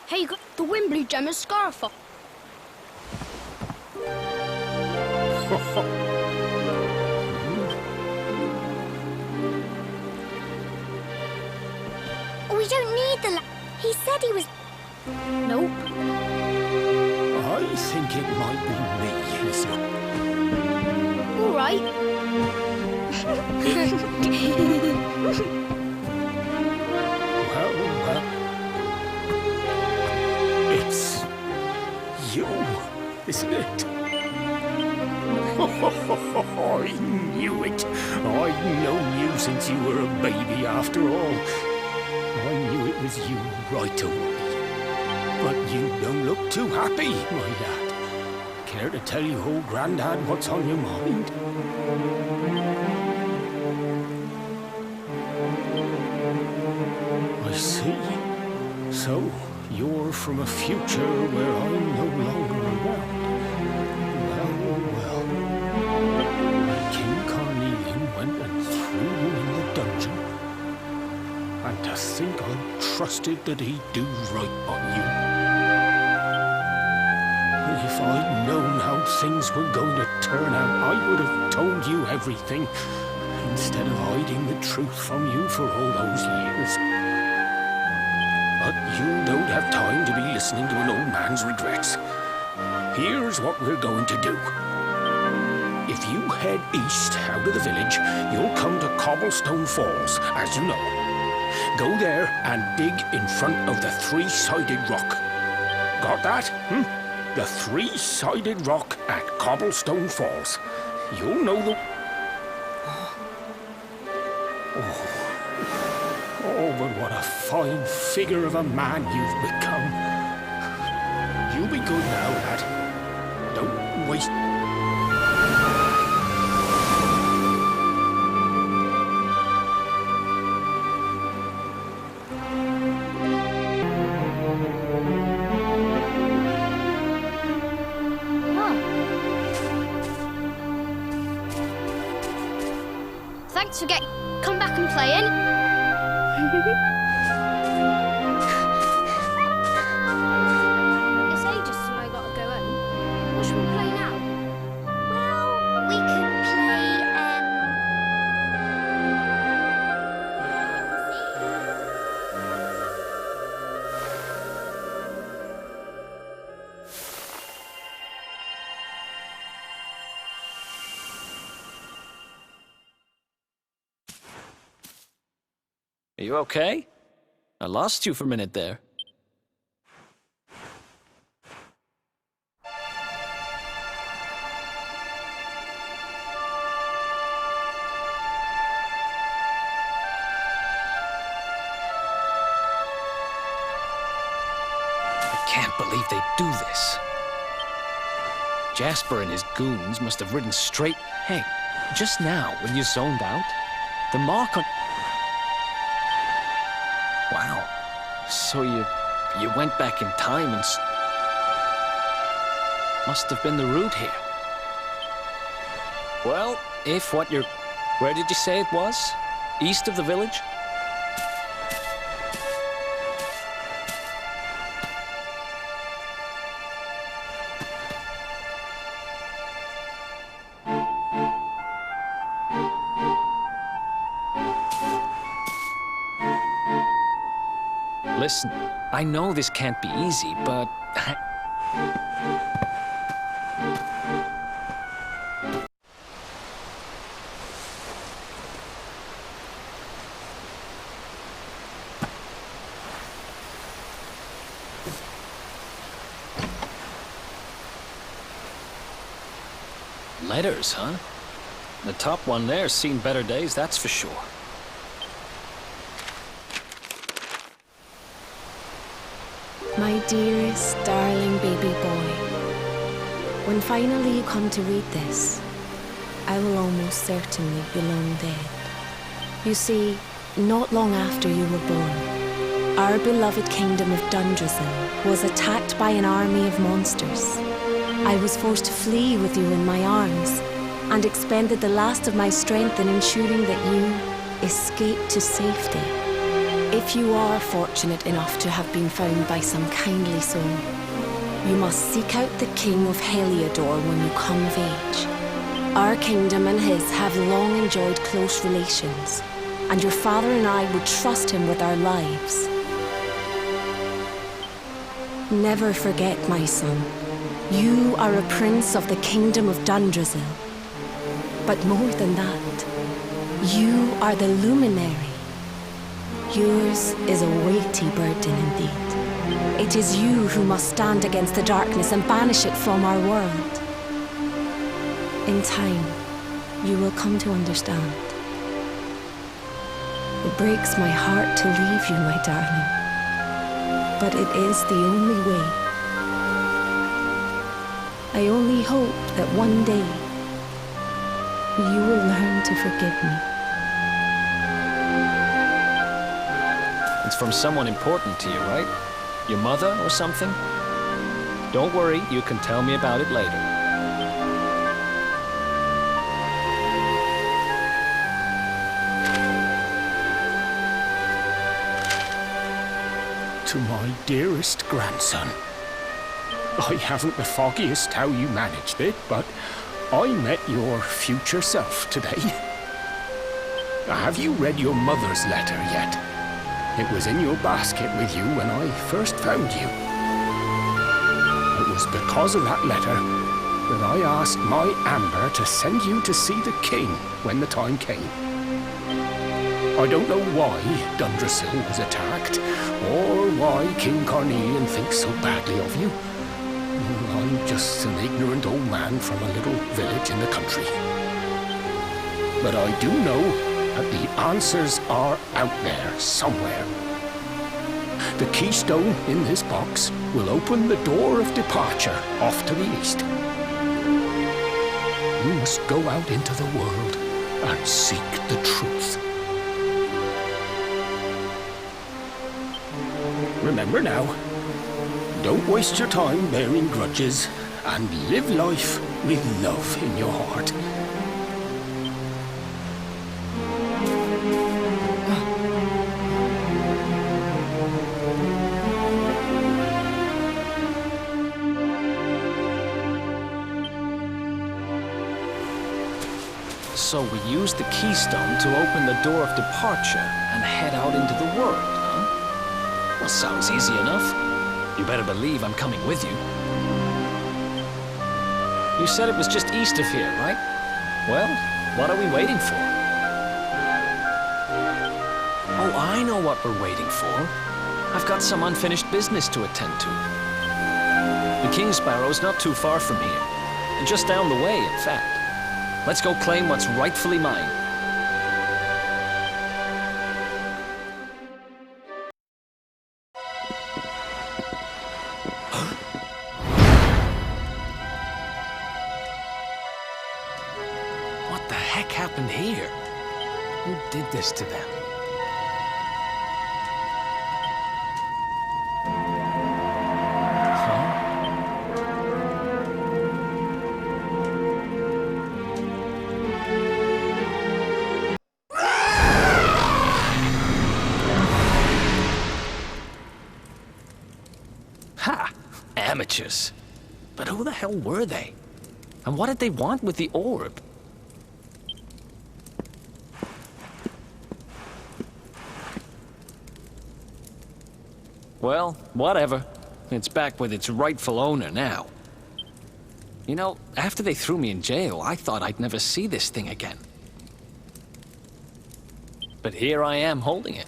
Hey, you got the wind blew Gemma's scarf off. We don't need the He said he was... Nope. I think it might be me, Hazel. All right. Well, it's you, isn't it? I knew it. I've known you since you were a baby after all. I knew it was you right away. But you don't look too happy, my lad. Care to tell your old Grandad what's on your mind? I see. So, you're from a future where I'm no longer around. Well. King Carnelian went and threw you in the dungeon. And to think I trusted that he'd do right by you. If I'd known how things were going to turn out, I would have told you everything, instead of hiding the truth from you for all those years. But you don't have time to be listening to an old man's regrets. Here's what we're going to do. If you head east out of the village, you'll come to Cobblestone Falls, as you know. Go there and dig in front of the three-sided rock. Got that? The three-sided rock at Cobblestone Falls. You'll know the... Oh, but what a fine figure of a man you've become. You be good now, lad. Don't waste... Thanks for getting... Come back and playing. It's ages till I gotta go home. What should we play now? Well, we could play, Are you okay? I lost you for a minute there. I can't believe they do this. Jasper and his goons must have ridden straight... Hey, just now, when you zoned out, the mark on... Wow. So you went back in time and... Must have been the route here. Well, if what you're... Where did you say it was? East of the village? Listen, I know this can't be easy, but... Letters, huh? The top one there's seen better days, that's for sure. My dearest, darling baby boy, when finally you come to read this, I will almost certainly be long dead. You see, not long after you were born, our beloved kingdom of Dundrazin was attacked by an army of monsters. I was forced to flee with you in my arms and expended the last of my strength in ensuring that you escaped to safety. If you are fortunate enough to have been found by some kindly soul, you must seek out the King of Heliodor when you come of age. Our kingdom and his have long enjoyed close relations, and your father and I would trust him with our lives. Never forget, my son, you are a prince of the kingdom of Dundrasil. But more than that, you are the luminary. Yours is a weighty burden indeed. It is you who must stand against the darkness and banish it from our world. In time, you will come to understand. It breaks my heart to leave you, my darling, but it is the only way. I only hope that one day you will learn to forgive me. It's from someone important to you, right? Your mother or something? Don't worry, you can tell me about it later. To my dearest grandson. I haven't the foggiest how you managed it, but I met your future self today. Have you read your mother's letter yet? It was in your basket with you when I first found you. It was because of that letter that I asked my Amber to send you to see the king when the time came. I don't know why Dundrasil was attacked, or why King Carnelian thinks so badly of you. I'm just an ignorant old man from a little village in the country. But I do know that the answers are out there somewhere. The keystone in this box will open the door of departure off to the east. You must go out into the world and seek the truth. Remember now, don't waste your time bearing grudges, and live life with love in your heart. So we use the keystone to open the door of departure and head out into the world, huh? Well, sounds easy enough. You better believe I'm coming with you. You said it was just east of here, right? Well, what are we waiting for? Oh, I know what we're waiting for. I've got some unfinished business to attend to. The King Sparrow's not too far from here. Just down the way, in fact. Let's go claim what's rightfully mine. What the heck happened here? Who did this to them? Ha! Amateurs. But who the hell were they? And what did they want with the orb? Well, whatever. It's back with its rightful owner now. You know, after they threw me in jail, I thought I'd never see this thing again. But here I am holding it.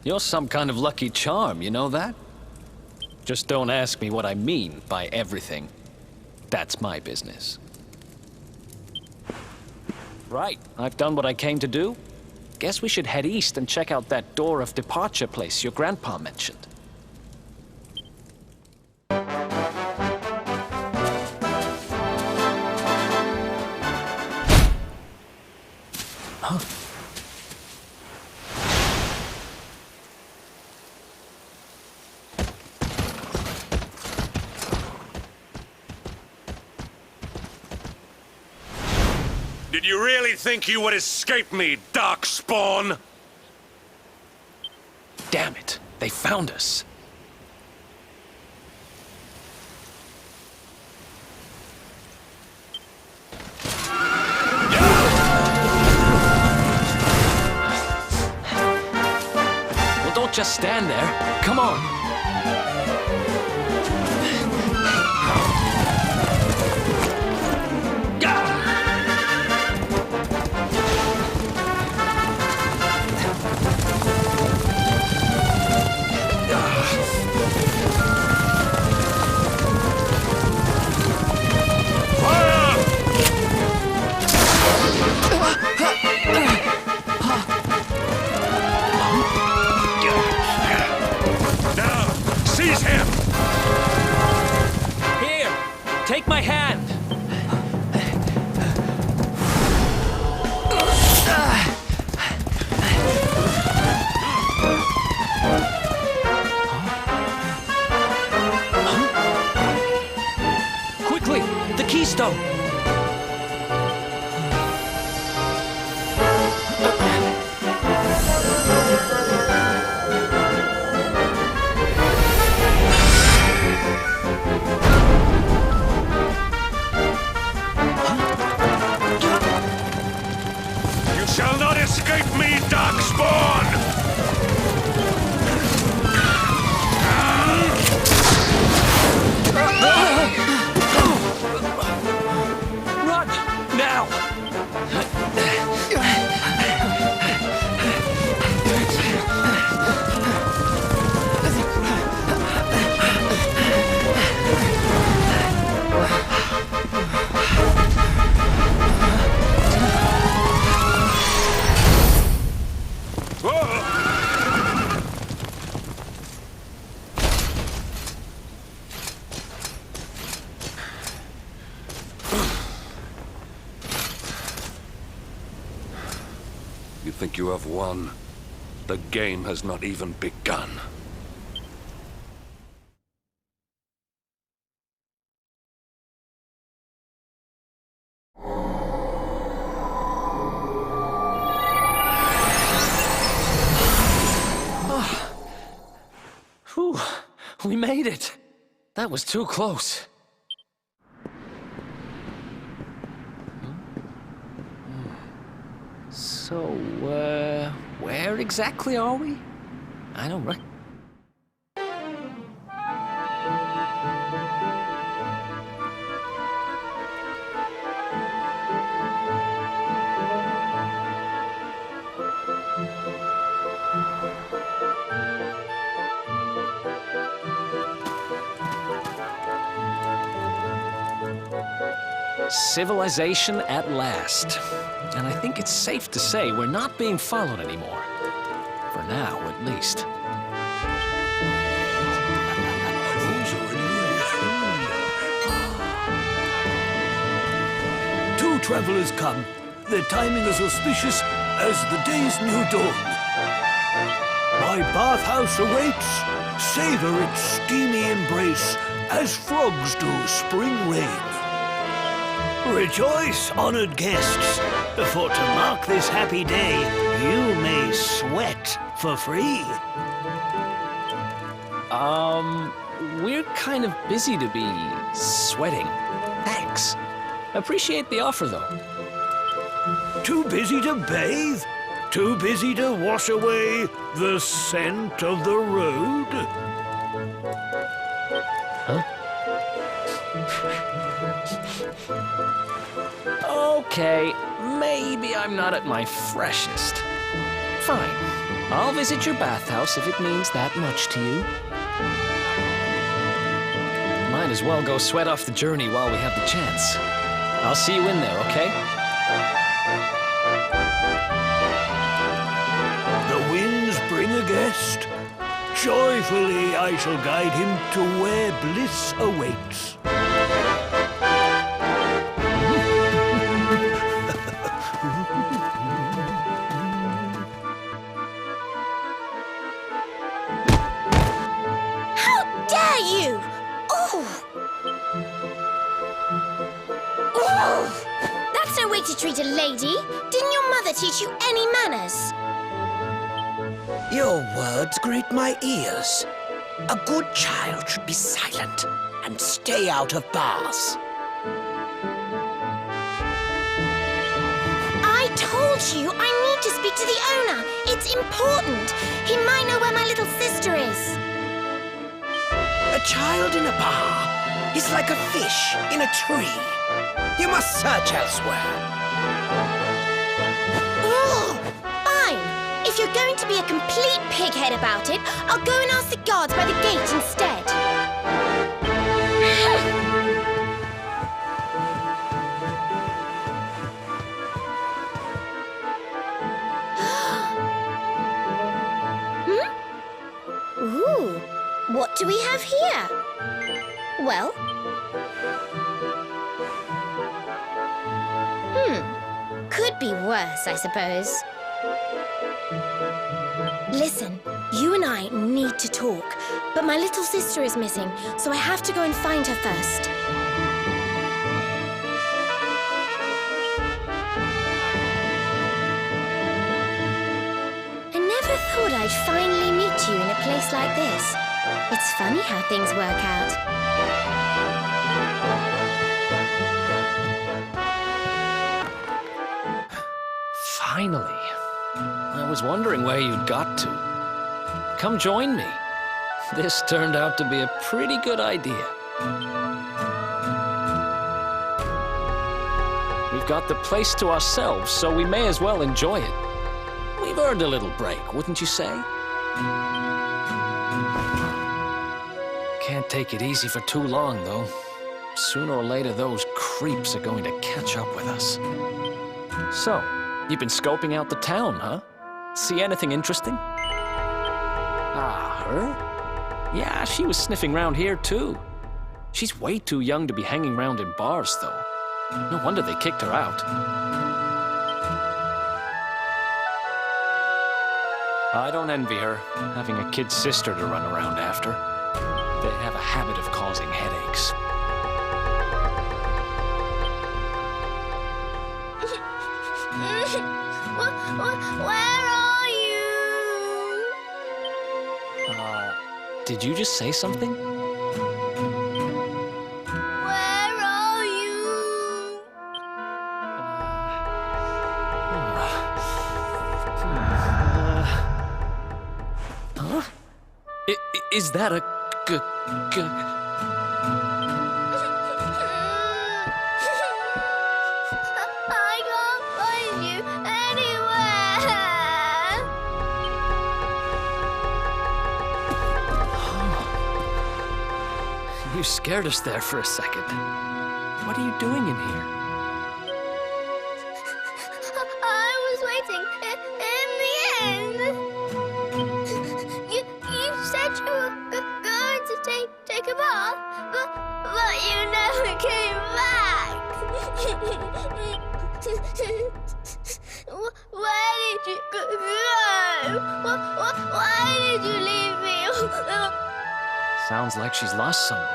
You're some kind of lucky charm, you know that? Just don't ask me what I mean by everything. That's my business. Right, I've done what I came to do. Guess we should head east and check out that door of departure place your grandpa mentioned. Huh? Did you really think you would escape me, darkspawn? Damn it, they found us. Well, don't just stand there. Come on. Seize him! Here, take my hand. Quickly, the keystone. Shall not escape me, Darkspawn! Run! Now! You think you have won? The game has not even begun. Whew, we made it. That was too close. So, where exactly are we? I don't rec- Civilization at last. And I think it's safe to say we're not being followed anymore. For now, at least. Two travelers come. Their timing is auspicious as the day's new dawn. My bathhouse awaits. Savor its steamy embrace as frogs do spring rain. Rejoice, honored guests, for to mark this happy day, you may sweat for free. We're kind of busy to be sweating. Thanks. Appreciate the offer, though. Too busy to bathe? Too busy to wash away the scent of the road? Huh? Okay, maybe I'm not at my freshest. Fine. I'll visit your bathhouse if it means that much to you. Might as well go sweat off the journey while we have the chance. I'll see you in there, okay? The winds bring a guest. Joyfully I shall guide him to where bliss awaits. That's no way to treat a lady. Didn't your mother teach you any manners? Your words grate my ears. A good child should be silent and stay out of bars. I told you I need to speak to the owner. It's important. He might know where my little sister is. A child in a bar is like a fish in a tree. You must search elsewhere. Oh, fine. If you're going to be a complete pighead about it, I'll go and ask the guards by the gate instead. Ooh, what do we have here? Well... could be worse, I suppose. Listen, you and I need to talk, but my little sister is missing, so I have to go and find her first. I never thought I'd finally meet you in a place like this. It's funny how things work out. Finally. I was wondering where you'd got to. Come join me. This turned out to be a pretty good idea. We've got the place to ourselves, so we may as well enjoy it. We've earned a little break, wouldn't you say? Can't take it easy for too long, though. Sooner or later, those creeps are going to catch up with us. So, you've been scoping out the town, huh? See anything interesting? Ah, her? Yeah, she was sniffing around here, too. She's way too young to be hanging around in bars, though. No wonder they kicked her out. I don't envy her, having a kid sister to run around after. They have a habit of causing headaches. Where are you? Did you just say something? Where are you? Huh? Is that a I can't find you anywhere. You scared us there for a second. What are you doing in here? I was waiting in the end. You said you were going to take a bath, but you never came back. Where did you go? Why did you leave me? Sounds like she's lost someone.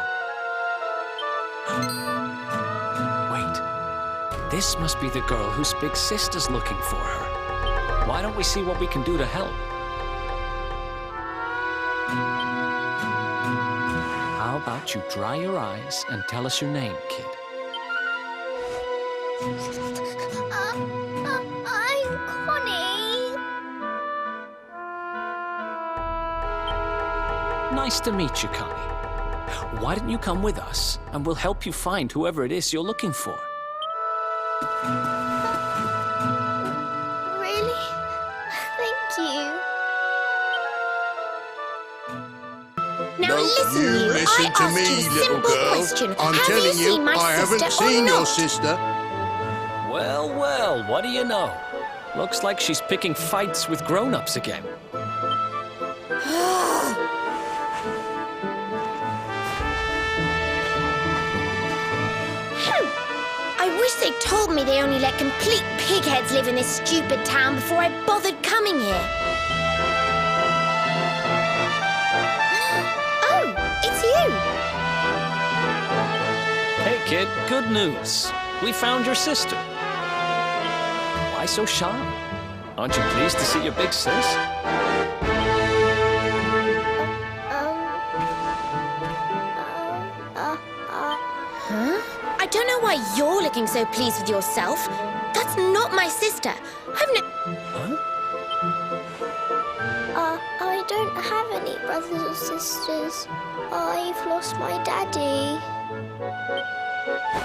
Wait. This must be the girl whose big sister's looking for her. Why don't we see what we can do to help? How about you dry your eyes and tell us your name, kid? I'm Connie. Nice to meet you, Connie. Why don't you come with us, and we'll help you find whoever it is you're looking for. Really? Thank you. Now listen, you. Listen I to asked me, you a little simple girl. question. I'm Have telling you seen my I haven't sister seen or your not? sister. Well, well, what do you know? Looks like she's picking fights with grown-ups again. I wish they'd told me they only let complete pigheads live in this stupid town before I bothered coming here. Oh, it's you. Hey, kid, good news. We found your sister. Why so shy? Aren't you pleased to see your big sis? don't know why you're looking so pleased with yourself. That's not my sister. I've no... I don't have any brothers or sisters. I've lost my daddy.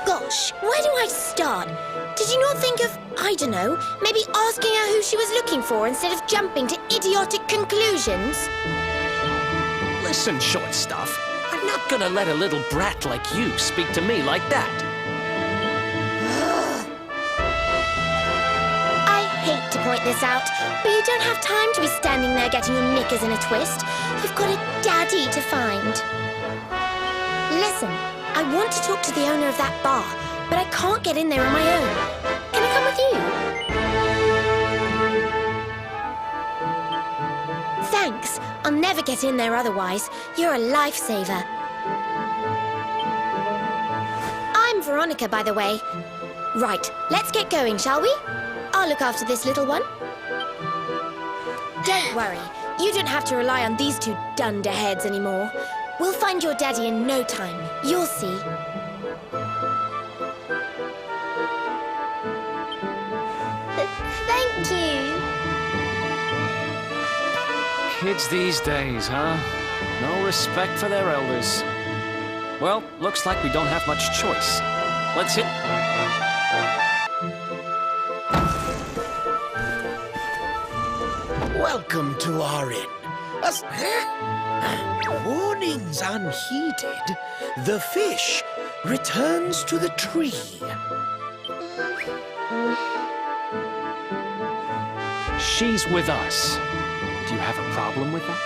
Gosh, where do I start? Did you not think of, I don't know, maybe asking her who she was looking for instead of jumping to idiotic conclusions? Listen, short stuff. I'm not gonna let a little brat like you speak to me like that. I hate to point this out, but you don't have time to be standing there getting your knickers in a twist. You've got a daddy to find. Listen, I want to talk to the owner of that bar, but I can't get in there on my own. Can I come with you? Thanks. I'll never get in there otherwise. You're a lifesaver. I'm Veronica, by the way. Right, let's get going, shall we? I'll look after this little one. Don't worry. You don't have to rely on these two dunderheads anymore. We'll find your daddy in no time. You'll see. Thank you. Kids these days, huh? No respect for their elders. Well, looks like we don't have much choice. Let's hit... Welcome to our inn. Warnings unheeded. The fish returns to the tree. She's with us. Do you have a problem with that?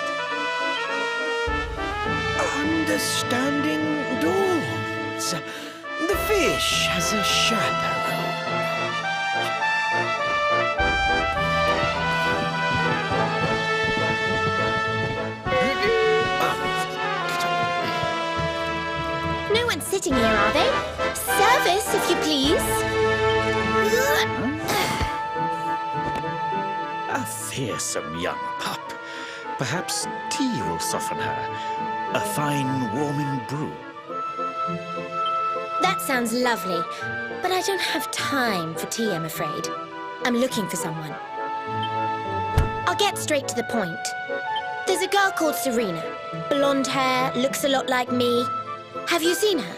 Understanding dawns. The fish has a chaperone. No one's sitting here, are they? Service, if you please. A fearsome young pup. Perhaps tea will soften her. A fine warming brew. That sounds lovely, but I don't have time for tea, I'm afraid. I'm looking for someone. I'll get straight to the point. There's a girl called Serena. Blonde hair, looks a lot like me. Have you seen her?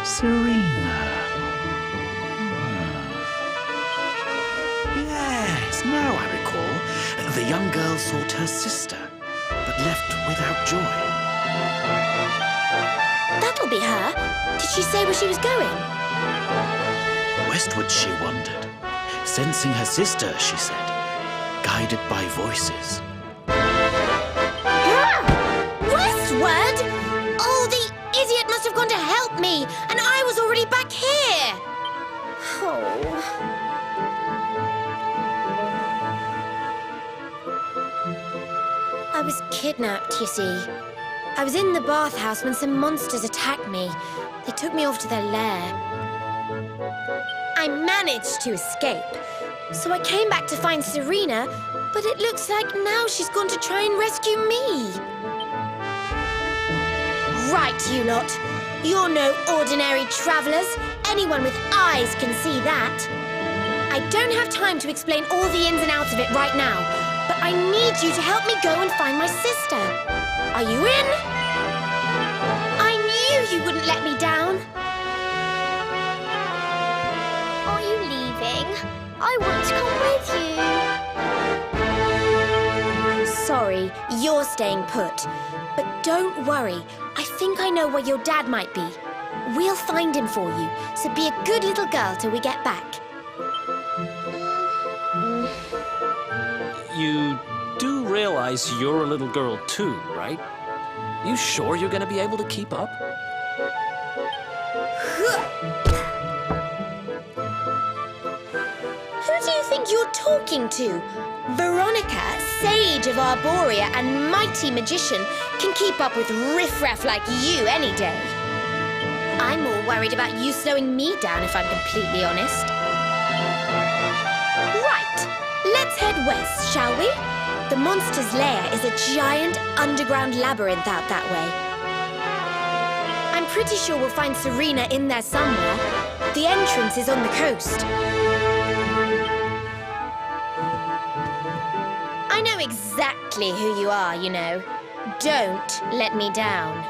Serena. Yes, now I recall. The young girl sought her sister, but left without joy. That'll be her. Did she say where she was going? Westward she wandered, sensing her sister, she said, guided by voices. Westward? Oh, the idiot must have gone to help me, and I was already back here. Oh. I was kidnapped, you see. I was in the bathhouse when some monsters attacked me. They took me off to their lair. I managed to escape, so I came back to find Serena, but it looks like now she's gone to try and rescue me. Right, you lot. You're no ordinary travelers. Anyone with eyes can see that. I don't have time to explain all the ins and outs of it right now, but I need you to help me go and find my sister. Are you in? I knew you wouldn't let me down. Are you leaving? I want to come with you. Sorry, you're staying put. But don't worry, I think I know where your dad might be. We'll find him for you, so be a good little girl till we get back. You do realize you're a little girl too, right? You sure you're gonna be able to keep up? Who do you think you're talking to? Veronica, sage of Arborea and mighty magician, can keep up with riffraff like you any day. I'm more worried about you slowing me down, if I'm completely honest. Right, let's head west, shall we? The monster's lair is a giant underground labyrinth out that way. I'm pretty sure we'll find Serena in there somewhere. The entrance is on the coast. I know exactly who you are, you know. Don't let me down.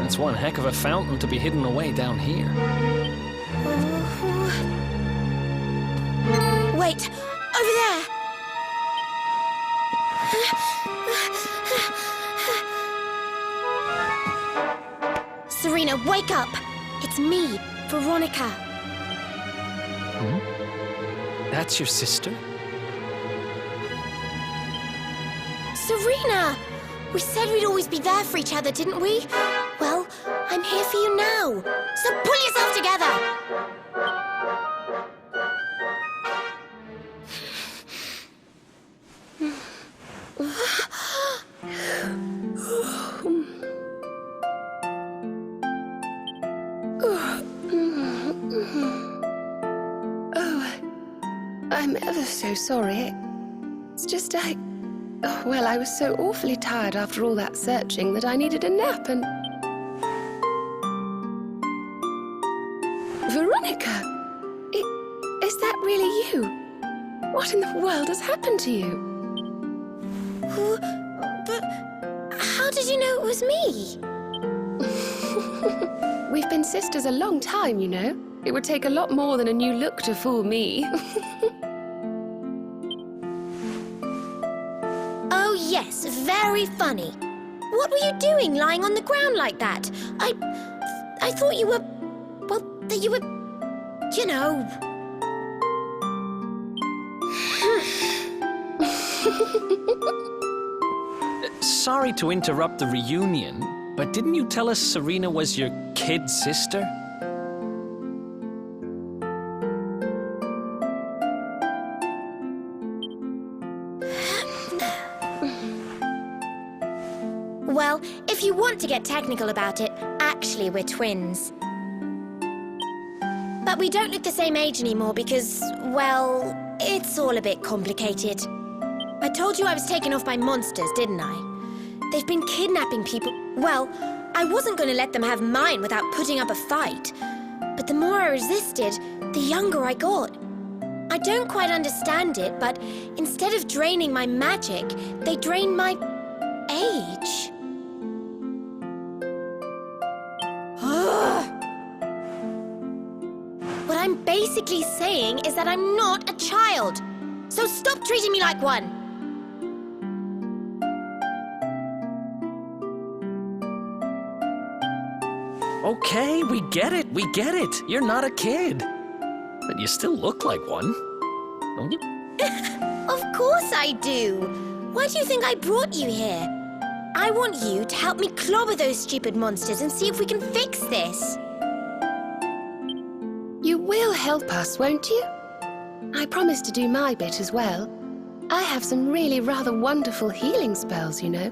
That's one heck of a fountain to be hidden away down here. Wait, over there! Serena, wake up! It's me, Veronica. That's your sister? Serena! We said we'd always be there for each other, didn't we? Well, I'm here for you now. So pull yourself together! I'm ever so sorry. It's just well, I was so awfully tired after all that searching that I needed a nap and... Veronica! Is that really you? What in the world has happened to you? But how did you know it was me? We've been sisters a long time, you know. It would take a lot more than a new look to fool me. Oh, yes, very funny. What were you doing lying on the ground like that? I thought you were... well, that you were... you know... Sorry to interrupt the reunion, but didn't you tell us Serena was your kid sister? Well, if you want to get technical about it, actually we're twins. But we don't look the same age anymore because, well, it's all a bit complicated. I told you I was taken off by monsters, didn't I? They've been kidnapping people. Well, I wasn't going to let them have mine without putting up a fight. But the more I resisted, the younger I got. I don't quite understand it, but instead of draining my magic, they drained my age. What I'm basically saying is that I'm not a child. So stop treating me like one. Okay, we get it. You're not a kid. But you still look like one, don't you? Of course I do. Why do you think I brought you here? I want you to help me clobber those stupid monsters and see if we can fix this. You will help us, won't you? I promise to do my bit as well. I have some really rather wonderful healing spells, you know.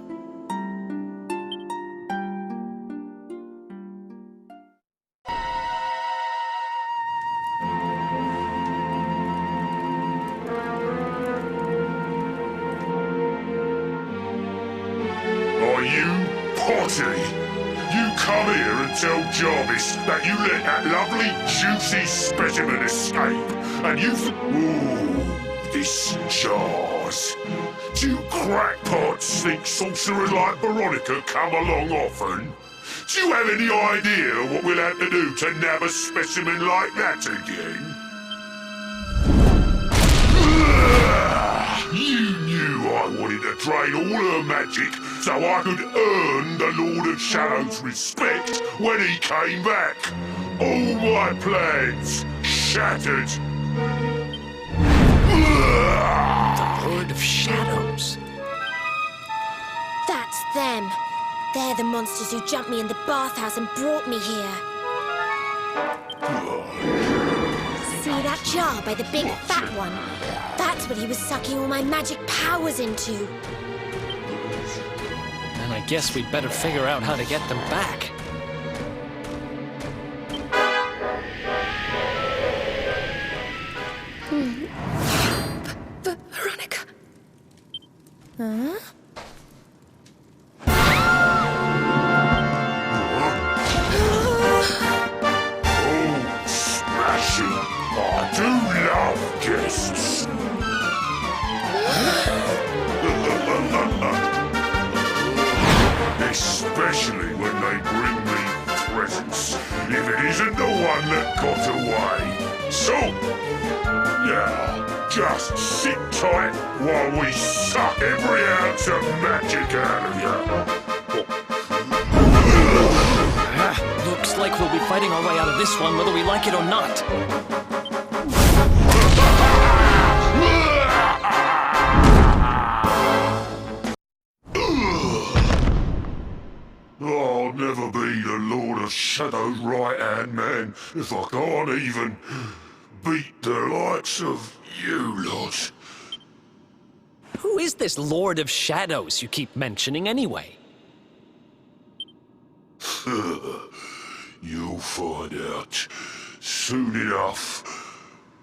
Are you potty? You come here and tell Jarvis that you let that lovely, juicy specimen escape, and ooh, this jars. Do crackpots think sorcerers like Veronica come along often? Do you have any idea what we'll have to do to nab a specimen like that again? You knew I wanted to drain all her magic so I could earn the Lord of Shadow's respect when he came back. All my plans shattered. The Lord of Shadows. That's them. They're the monsters who jumped me in the bathhouse and brought me here. See that jar by the big fat one. That's what he was sucking all my magic powers into. And I guess we'd better figure out how to get them back. Veronica. Huh? Smashing! I do love guests. Especially when they bring me presents. If it isn't the one that got away. So, yeah, just sit tight while we suck every ounce of magic out of you. Looks like we'll be fighting our way out of this one, whether we like it or not. I'll never be the Lord of Shadow's right-hand man if I can't even beat the likes of you lot. Who is this Lord of Shadows you keep mentioning anyway? You'll find out soon enough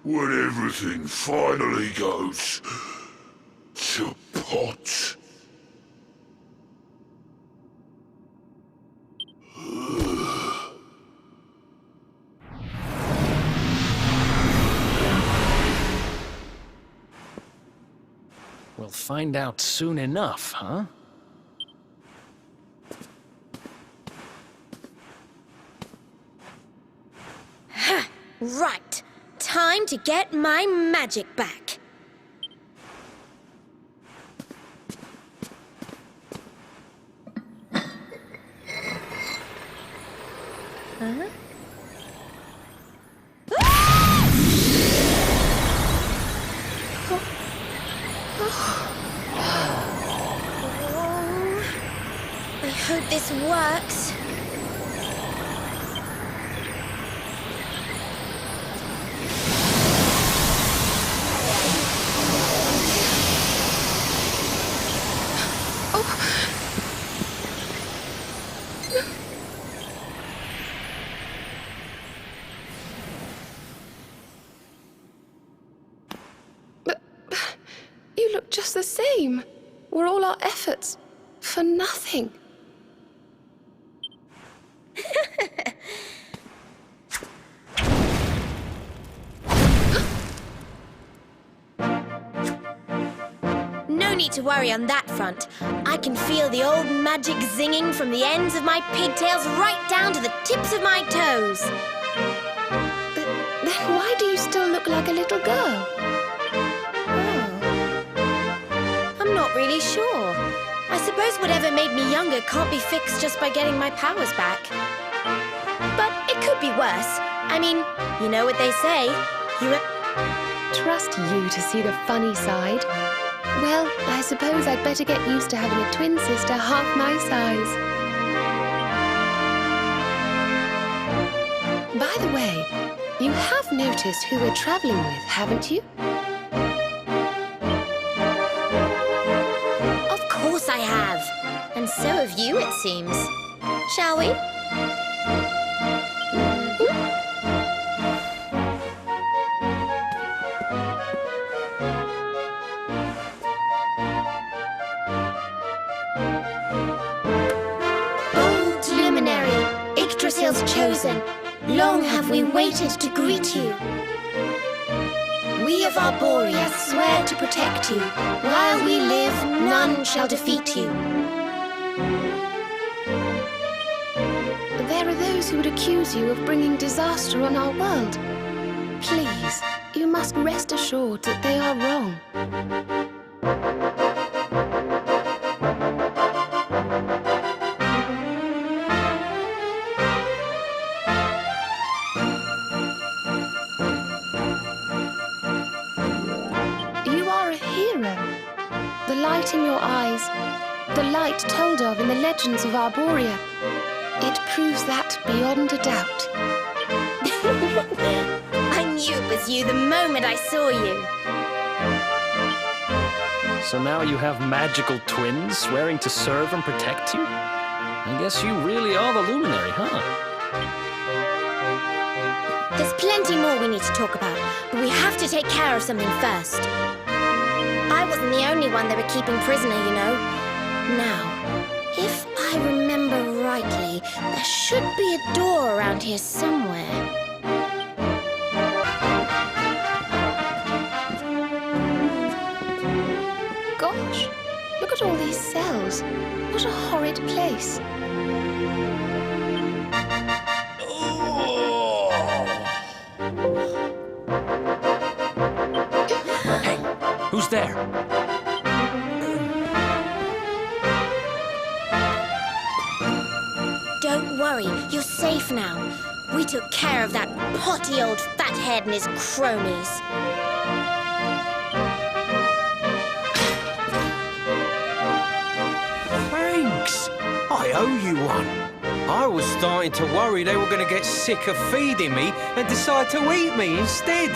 when everything finally goes to pot. We'll find out soon enough, huh? Right. Time to get my magic back. Huh? I hope this works. You look just the same. Were all our efforts for nothing? No need to worry on that front. I can feel the old magic zinging from the ends of my pigtails right down to the tips of my toes. Then why do you still look like a little girl? I'm not really sure. I suppose whatever made me younger can't be fixed just by getting my powers back. But it could be worse. I mean, you know what they say. Trust you to see the funny side. Well, I suppose I'd better get used to having a twin sister half my size. By the way, you have noticed who we're traveling with, haven't you? Of course I have. And so have you, it seems. Shall we? Bold luminary, Yggdrasil's chosen, long have we waited to greet you. We of Arborea swear to protect you. While we live, none shall defeat you. There are those who would accuse you of bringing disaster on our world. Please, you must rest assured that they are wrong. You are a hero. The light in your eyes, the light told of in the legends of Arborea. It proves that beyond a doubt. I knew it was you the moment I saw you. So now you have magical twins swearing to serve and protect you? I guess you really are the luminary, huh? There's plenty more we need to talk about, but we have to take care of something first. I wasn't the only one they were keeping prisoner, you know. Now, if I remember rightly, there should be a door around here somewhere. Gosh, look at all these cells. What a horrid place. Hey, who's there? Don't worry, you're safe now. We took care of that potty old fathead and his cronies. Thanks. I owe you one. I was starting to worry they were going to get sick of feeding me and decide to eat me instead.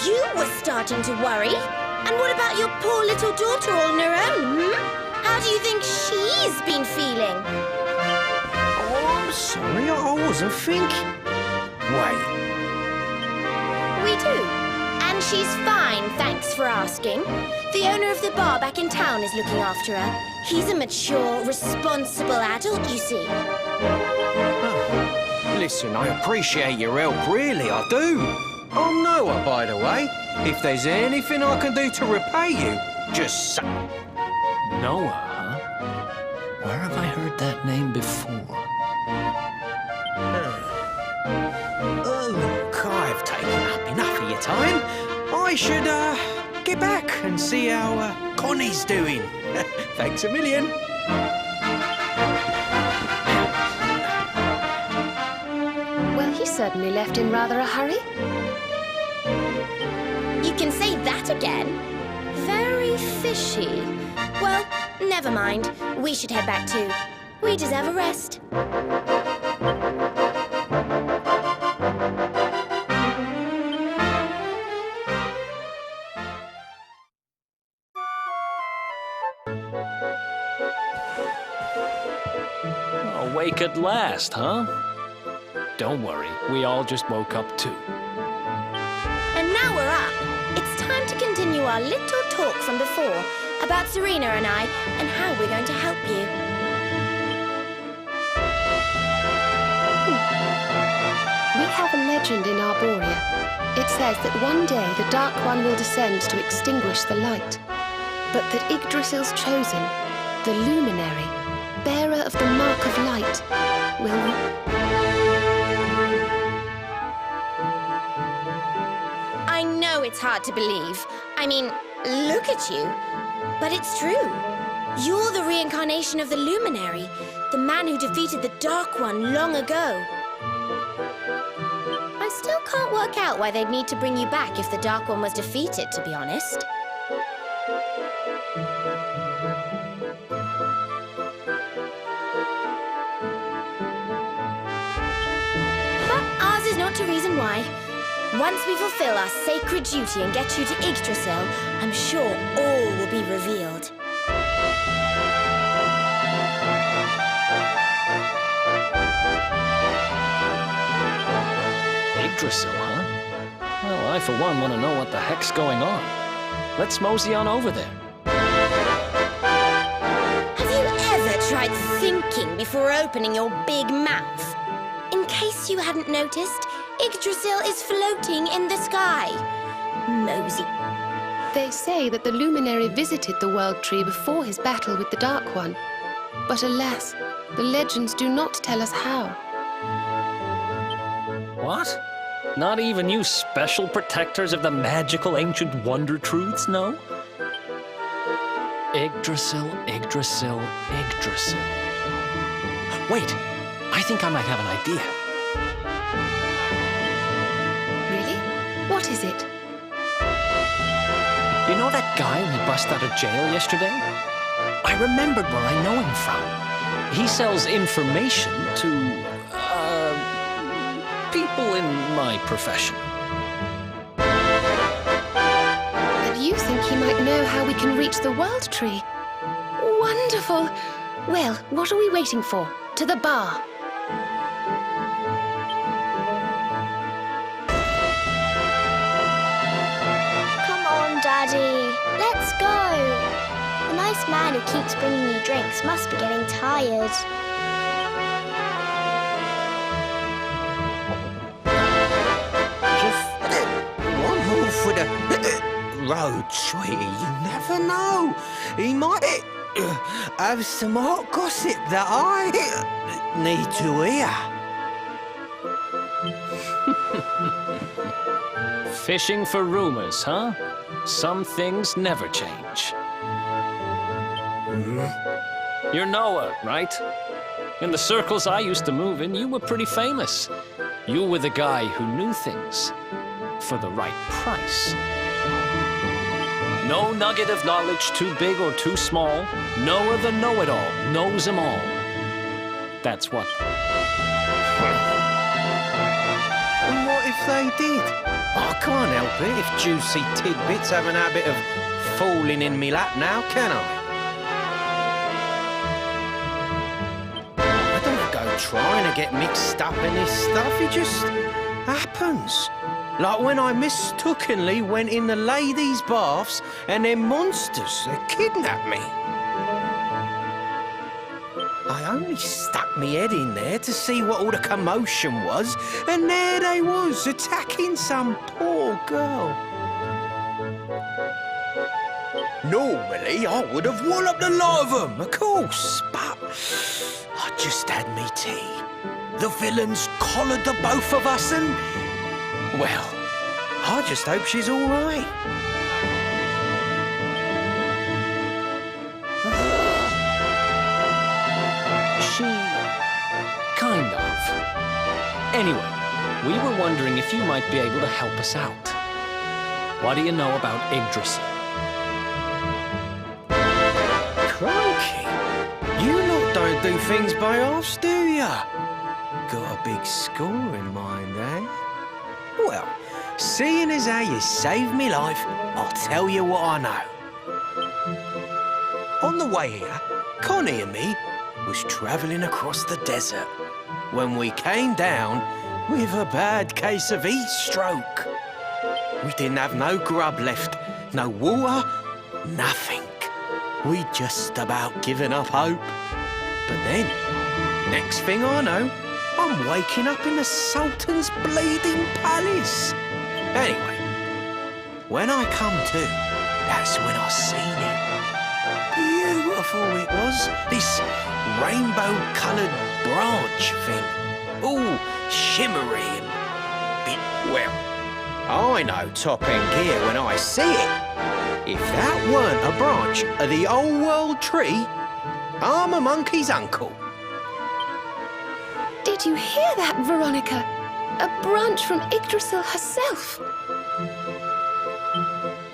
You were starting to worry? And what about your poor little daughter all on her own, hmm? How do you think she's been feeling? Oh, I'm sorry, I wasn't thinking. Wait. We do. And she's fine, thanks for asking. The owner of the bar back in town is looking after her. He's a mature, responsible adult, you see. Oh. Listen, I appreciate your help, really, I do. I'm Noah, by the way. If there's anything I can do to repay you, just say. Noah, huh? Where have I heard that name before? Oh, look, I've taken up enough of your time. I should, get back and see how, Connie's doing. Thanks a million. Well, he certainly left in rather a hurry. You can say that again. Very fishy. Well, never mind. We should head back too. We deserve a rest. Awake at last, huh? Don't worry, we all just woke up too. And now we're up. It's time to continue our little talk from before about Serena and I and how we're going to help you. We have a legend in Arborea. It says that one day the Dark One will descend to extinguish the light, but that Yggdrasil's chosen, the luminary, bearer of the mark of light, will... I know it's hard to believe. I mean, look at you. But it's true. You're the reincarnation of the luminary, the man who defeated the Dark One long ago. I still can't work out why they'd need to bring you back if the Dark One was defeated, to be honest. But ours is not to reason why. Once we fulfill our sacred duty and get you to Yggdrasil, I'm sure all will be revealed. Yggdrasil, huh? Well, I for one want to know what the heck's going on. Let's mosey on over there. Have you ever tried thinking before opening your big mouth? In case you hadn't noticed, Yggdrasil is floating in the sky. Mosey. They say that the luminary visited the World Tree before his battle with the Dark One. But alas, the legends do not tell us how. What? Not even you special protectors of the magical ancient wonder truths know? Yggdrasil, Yggdrasil, Yggdrasil. Wait, I think I might have an idea. Really? What is it? You know that guy we bust out of jail yesterday? I remembered where I know him from. He sells information to, people in my profession. you think he might know how we can reach the World Tree? Wonderful! Well, what are we waiting for? To the bar. Come on, Daddy. Let's go. The nice man who keeps bringing you drinks must be getting tired. One more for the road, sweetie. You never know. He might have some hot gossip that I need to hear. Fishing for rumors, huh? Some things never change. You're Noah, right? In the circles I used to move in, you were pretty famous. You were the guy who knew things for the right price. No nugget of knowledge too big or too small. Noah the know-it-all knows them all. That's what. And what if they did? I can't help it if juicy tidbits have an habit of falling in me lap now, can I? I don't go trying to get mixed up in this stuff, it just happens. Like when I mistakenly went in the ladies' baths and them monsters, they kidnapped me. I only stuck me head in there to see what all the commotion was, and there they was, attacking some poor girl. Normally, I would have walloped the lot of them, of course, but I just had me tea. The villains collared the both of us and... well, I just hope she's all right. She... kind of. Anyway, we were wondering if you might be able to help us out. What do you know about Yggdrasil? Crikey! You lot don't do things by halves, do ya? Got a big score in mind, eh? Well, seeing as how you saved me life, I'll tell you what I know. On the way here, Connie and me was travelling across the desert when we came down with a bad case of heat stroke. We didn't have no grub left, no water, nothing. We'd just about given up hope. But then, next thing I know, I'm waking up in the Sultan's bleeding palace. Anyway, when I come to, that's when I seen it. Beautiful it was, this rainbow-coloured branch thing. All shimmery and bit, well, I know top-end gear when I see it. If that weren't a branch of the old world tree, I'm a monkey's uncle. Did you hear that, Veronica? A branch from Yggdrasil herself.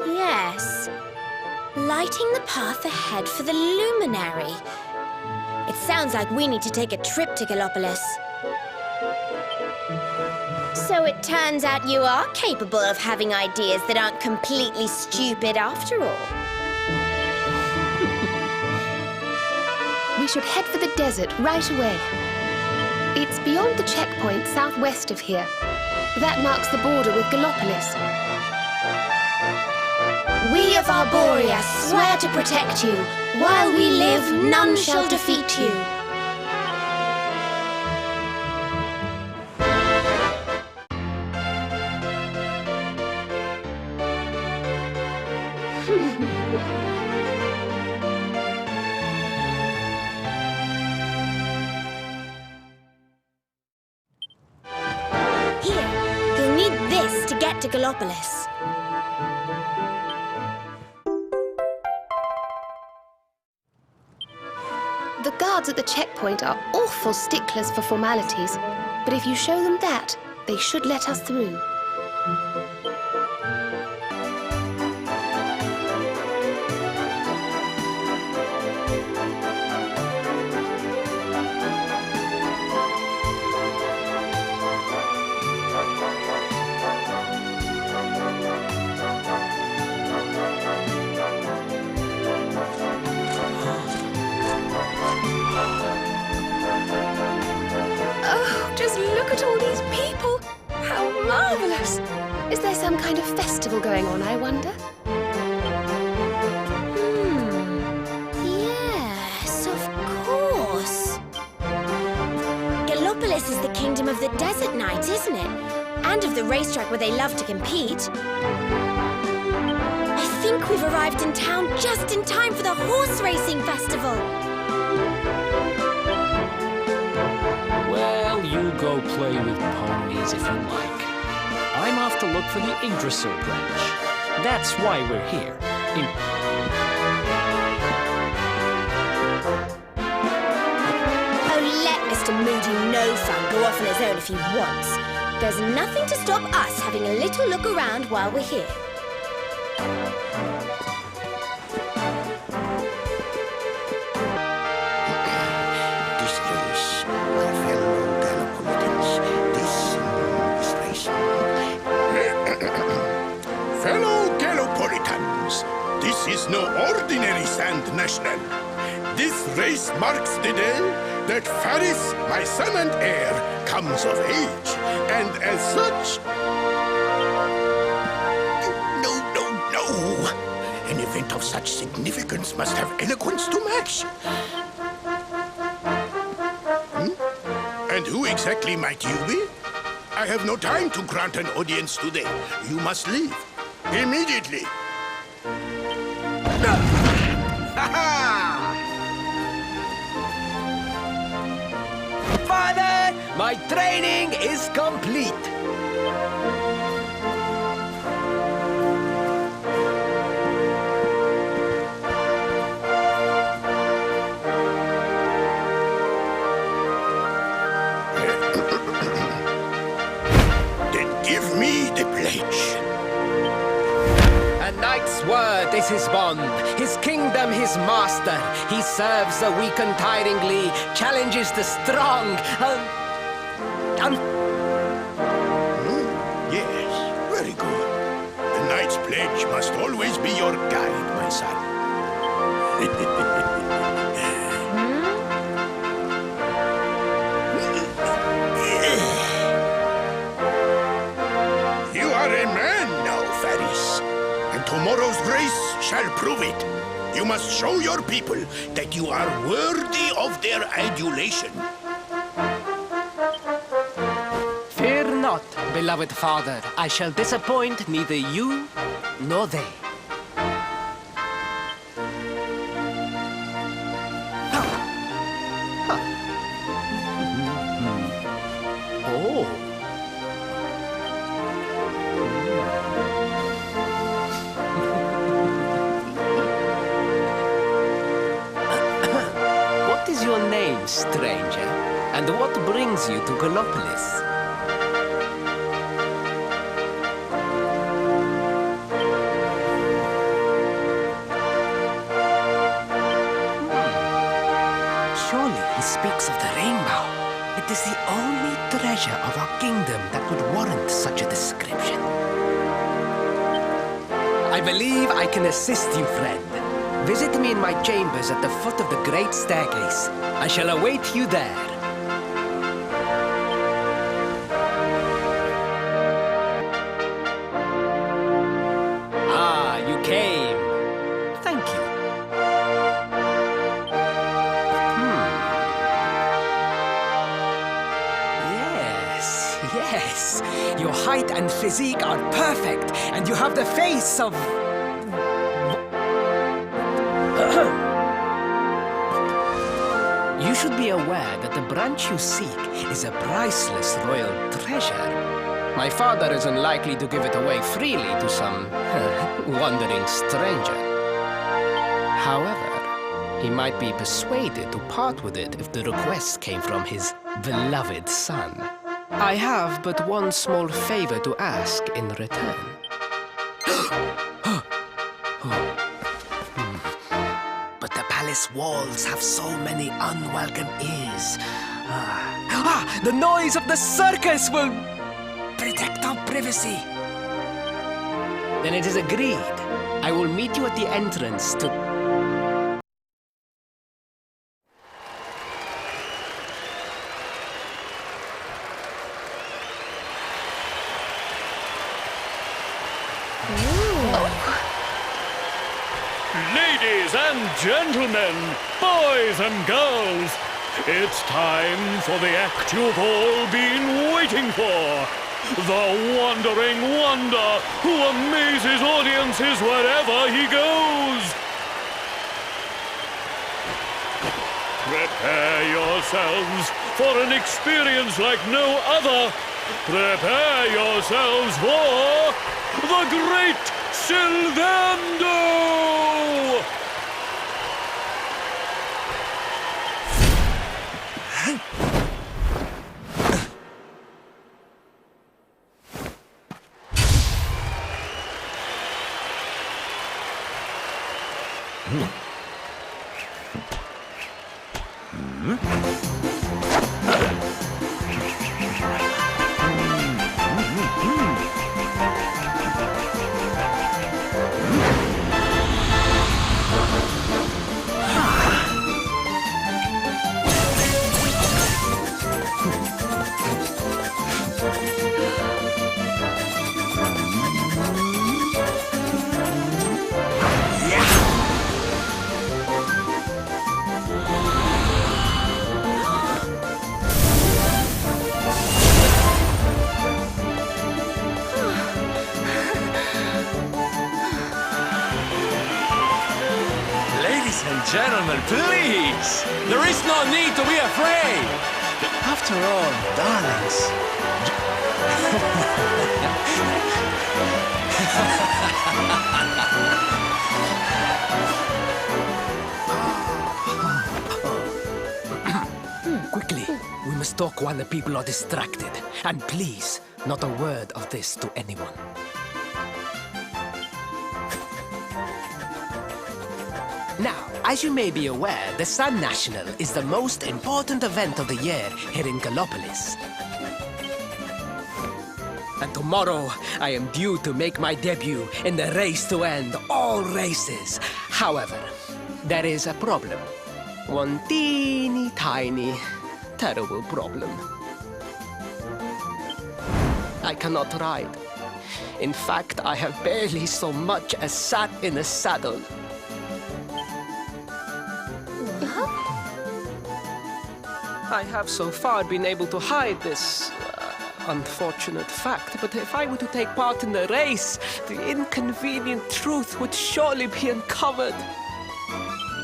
Yes. Lighting the path ahead for the luminary. It sounds like we need to take a trip to Gallopolis. So it turns out you are capable of having ideas that aren't completely stupid after all. We should head for the desert right away. It's beyond the checkpoint southwest of here. That marks the border with Gallopolis. We of Arborea swear to protect you. While we live, none shall defeat you. Here, you'll need this to get to Gallopolis. The guards at the checkpoint are awful sticklers for formalities, but if you show them that, they should let us through. Is there some kind of festival going on, I wonder? Yes, of course. Gallopolis is the kingdom of the desert knight, isn't it? And of the racetrack where they love to compete. I think we've arrived in town just in time for the horse racing festival. Well, you go play with ponies if you like. I'm off to look for the Yggdrasil branch. That's why we're here. Oh, let Mr. Moody No Fun go off on his own if he wants. There's nothing to stop us having a little look around while we're here. This race, my fellow Gallopolitans, this race. Fellow Gallopolitans, this is no ordinary Sand National. This race marks the day that Faris, my son and heir, comes of age. And as such... No. An event of such significance must have eloquence to match. And who exactly might you be? I have no time to grant an audience today. You must leave. Immediately. Father, my training is complete. Then give me the pledge. A knight's word is his bond, his kingdom his master. He serves the weak untiringly, challenges the strong. Yes, very good. The knight's pledge must always be your guide, my son. You are a man now, Faris. And tomorrow's race shall prove it. You must show your people that you are worthy of their adulation. Fear not, beloved father. I shall disappoint neither you nor they. Oh. What is your name, stranger? And what brings you to Gallopolis? Surely he speaks of the rainbow. It is the only treasure of our kingdom that would warrant such a description. I believe I can assist you, friend. Visit me in my chambers at the foot of the great staircase. I shall await you there. Ah, you came. Thank you. Yes. Your height and physique are perfect, and you have the face of... You should be aware that the branch you seek is a priceless royal treasure. My father is unlikely to give it away freely to some wandering stranger. However, he might be persuaded to part with it if the request came from his beloved son. I have but one small favor to ask in return. But the palace walls have so many unwelcome ears. The noise of the circus will protect our privacy. Then it is agreed. I will meet you at the entrance to... Ladies and gentlemen, boys and girls, it's time for the act you've all been waiting for. The wandering wonder who amazes audiences wherever he goes. Prepare yourselves for an experience like no other. Prepare yourselves for the Great Sylvando! Gentlemen, please! There is no need to be afraid! After all, darlings... Quickly, we must talk while the people are distracted. And please, not a word of this to anyone. Now, as you may be aware, the Sun National is the most important event of the year here in Gallopolis. And tomorrow, I am due to make my debut in the race to end all races. However, there is a problem. One teeny tiny, terrible problem. I cannot ride. In fact, I have barely so much as sat in a saddle. I have so far been able to hide this unfortunate fact, but if I were to take part in the race, the inconvenient truth would surely be uncovered.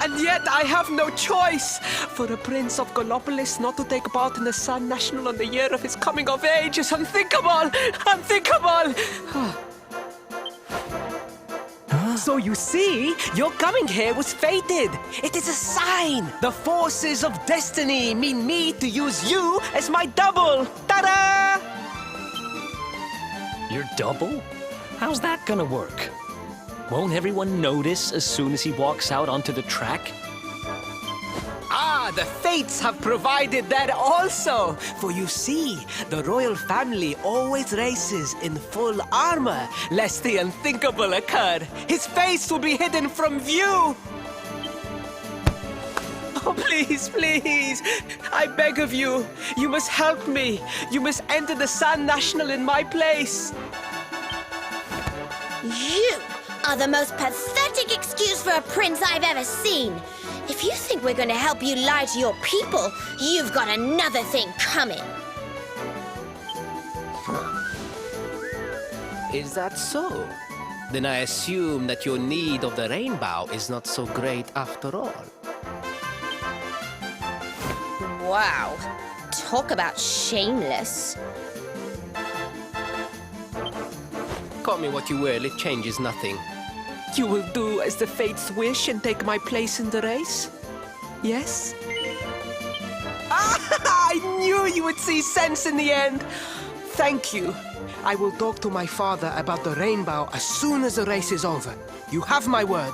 And yet I have no choice. For a prince of Gallopolis not to take part in the Sun National on the year of his coming of age is unthinkable! Unthinkable! So you see, your coming here was fated. It is a sign. The forces of destiny mean me to use you as my double. Ta-da! Your double? How's that gonna work? Won't everyone notice as soon as he walks out onto the track? Ah, the fates have provided that also. For you see, the royal family always races in full armor, lest the unthinkable occur. His face will be hidden from view. Oh, please, please, I beg of you, you must help me. You must enter the Sun National in my place. You are the most pathetic excuse for a prince I've ever seen. If you think we're going to help you lie to your people, you've got another thing coming. Is that so? Then I assume that your need of the rainbow is not so great after all. Wow. Talk about shameless. Call me what you will, it changes nothing. You will do as the fates wish and take my place in the race? Yes? I knew you would see sense in the end! Thank you. I will talk to my father about the rainbow as soon as the race is over. You have my word.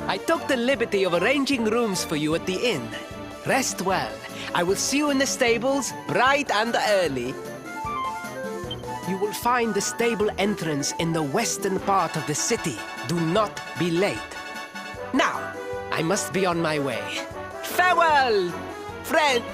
I took the liberty of arranging rooms for you at the inn. Rest well. I will see you in the stables, bright and early. You will find the stable entrance in the western part of the city. Do not be late. Now, I must be on my way. Farewell, friend!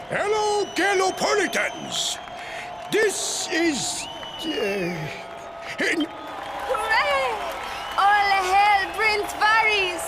Hello, Galopolitans. This is... Hooray! All hail Prince Varys!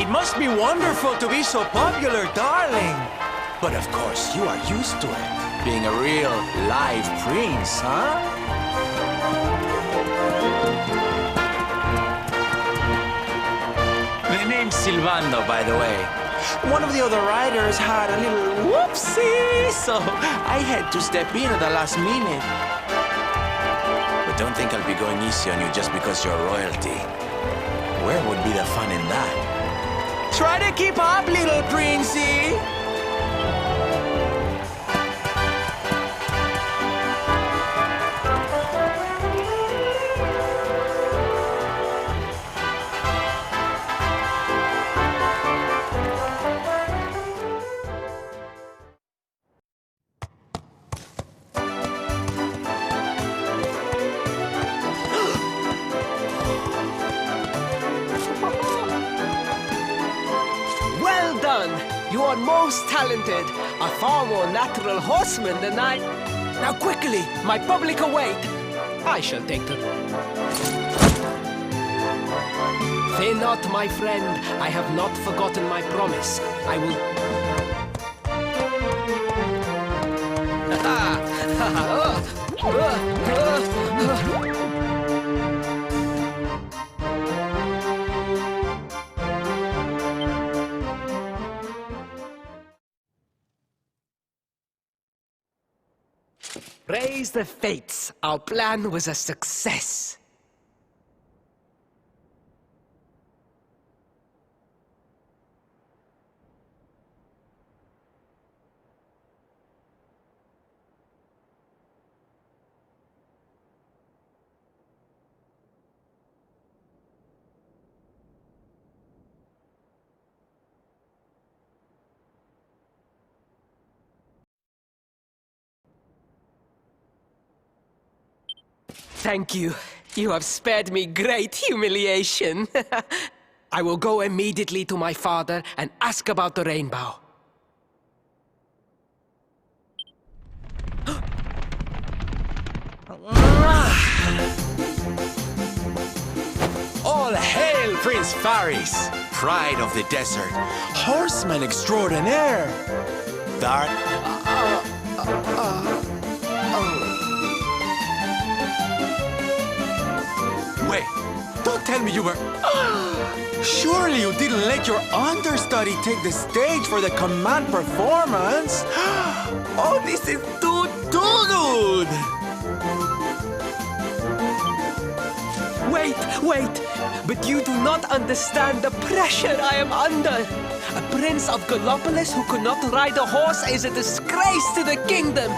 It must be wonderful to be so popular, darling. But of course, you are used to it. Being a real live prince, huh? The name's Silvando, by the way. One of the other riders had a little whoopsie, so I had to step in at the last minute. But don't think I'll be going easy on you just because you're royalty. Where would be the fun in that? Try to keep up, little princey. You are most talented, a far more natural horseman than I... Now quickly, my public await. I shall take the... Fear not, my friend. I have not forgotten my promise. I will... Praise the fates. Our plan was a success. Thank you. You have spared me great humiliation. I will go immediately to my father and ask about the rainbow. All hail Prince Varys, pride of the desert, horseman extraordinaire. Dark. Wait, don't tell me you were... Surely you didn't let your understudy take the stage for the command performance? Oh, this is too good! Wait! But you do not understand the pressure I am under. A prince of Gallopolis who could not ride a horse is a disgrace to the kingdom.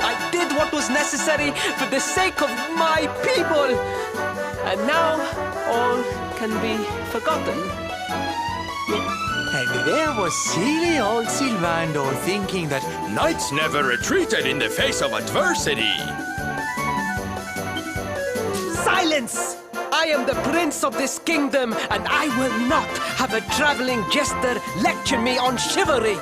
I did what was necessary for the sake of my people. And now, all can be forgotten. And there was silly old Silvando thinking that knights never retreated in the face of adversity. Silence! I am the prince of this kingdom, and I will not have a traveling jester lecture me on chivalry.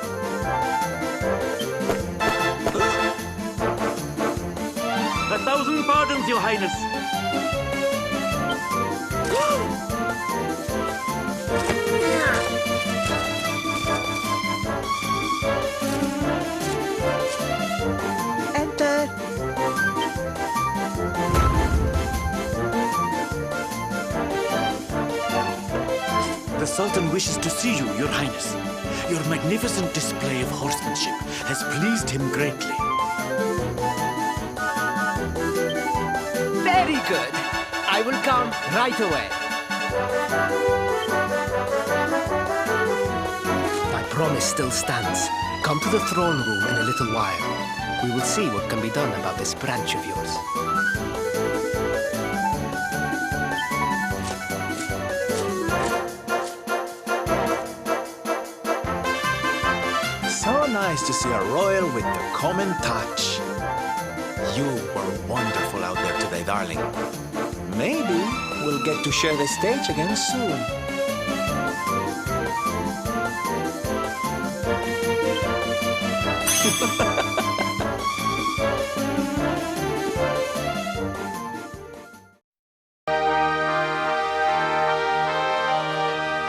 A thousand pardons, Your Highness. Enter. The The Sultan wishes to see you, Your Highness. Your magnificent display of horsemanship has pleased him greatly. Very good. I will come right away. My promise still stands. Come to the throne room in a little while. We will see what can be done about this branch of yours. So nice to see a royal with the common touch. You were wonderful out there today, darling. Maybe we'll get to share the stage again soon.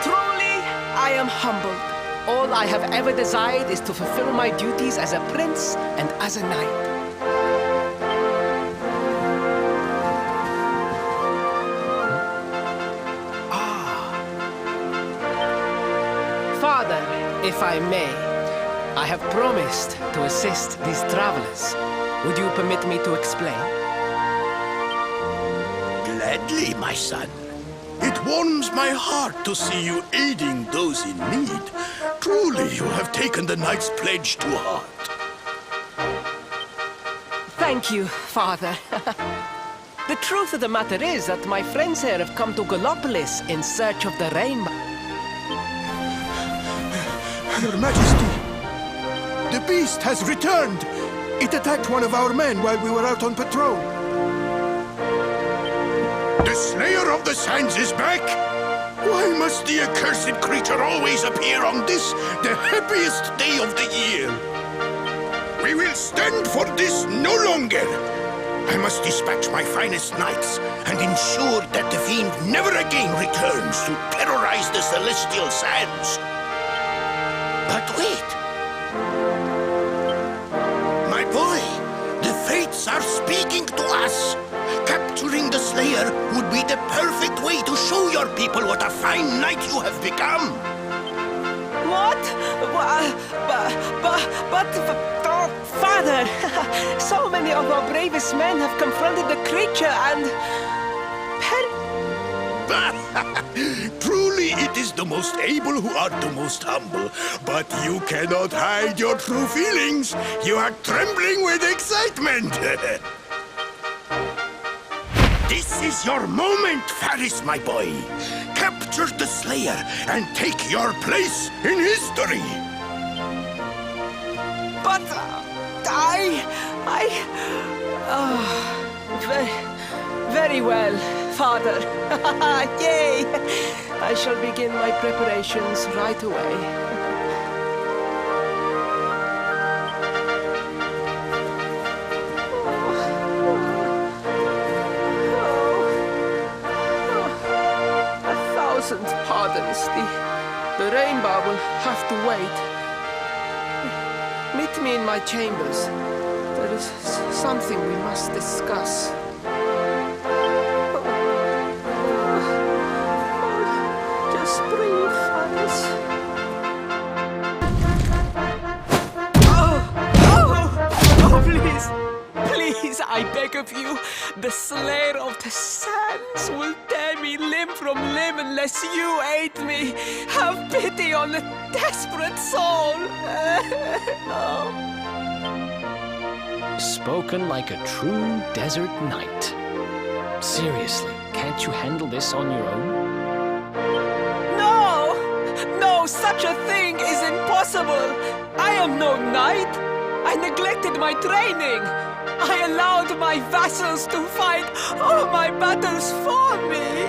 Truly, I am humbled. All I have ever desired is to fulfill my duties as a prince and as a knight. Father, if I may, I have promised to assist these travelers. Would you permit me to explain? Gladly, my son. It warms my heart to see you aiding those in need. Truly, you have taken the knight's pledge to heart. Thank you, Father. The truth of the matter is that my friends here have come to Gallopolis in search of the rainbow. Your Majesty, the beast has returned. It attacked one of our men while we were out on patrol. The Slayer of the Sands is back? Why must the accursed creature always appear on this, the happiest day of the year? We will stand for this no longer. I must dispatch my finest knights and ensure that the fiend never again returns to terrorize the celestial sands. But wait! My boy, the fates are speaking to us. Capturing the Slayer would be the perfect way to show your people what a fine knight you have become. What? Father, so many of our bravest men have confronted the creature and... Truly, it is the most able who are the most humble. But you cannot hide your true feelings. You are trembling with excitement. This is your moment, Faris, my boy. Capture the Slayer and take your place in history. But very well, Father. Yay! I shall begin my preparations right away. Pardons, the rainbow will have to wait. Meet me in my chambers. There is something we must discuss. Just breathe, Faris. Oh, please. Please, I beg of you. The Slayer of the Sands will tear me limb from limb unless you aid me. Have pity on a desperate soul. Spoken like a true desert knight. Seriously, can't you handle this on your own? No, such a thing is impossible. I am no knight. I neglected my training. I allowed my vassals to fight all my battles for me.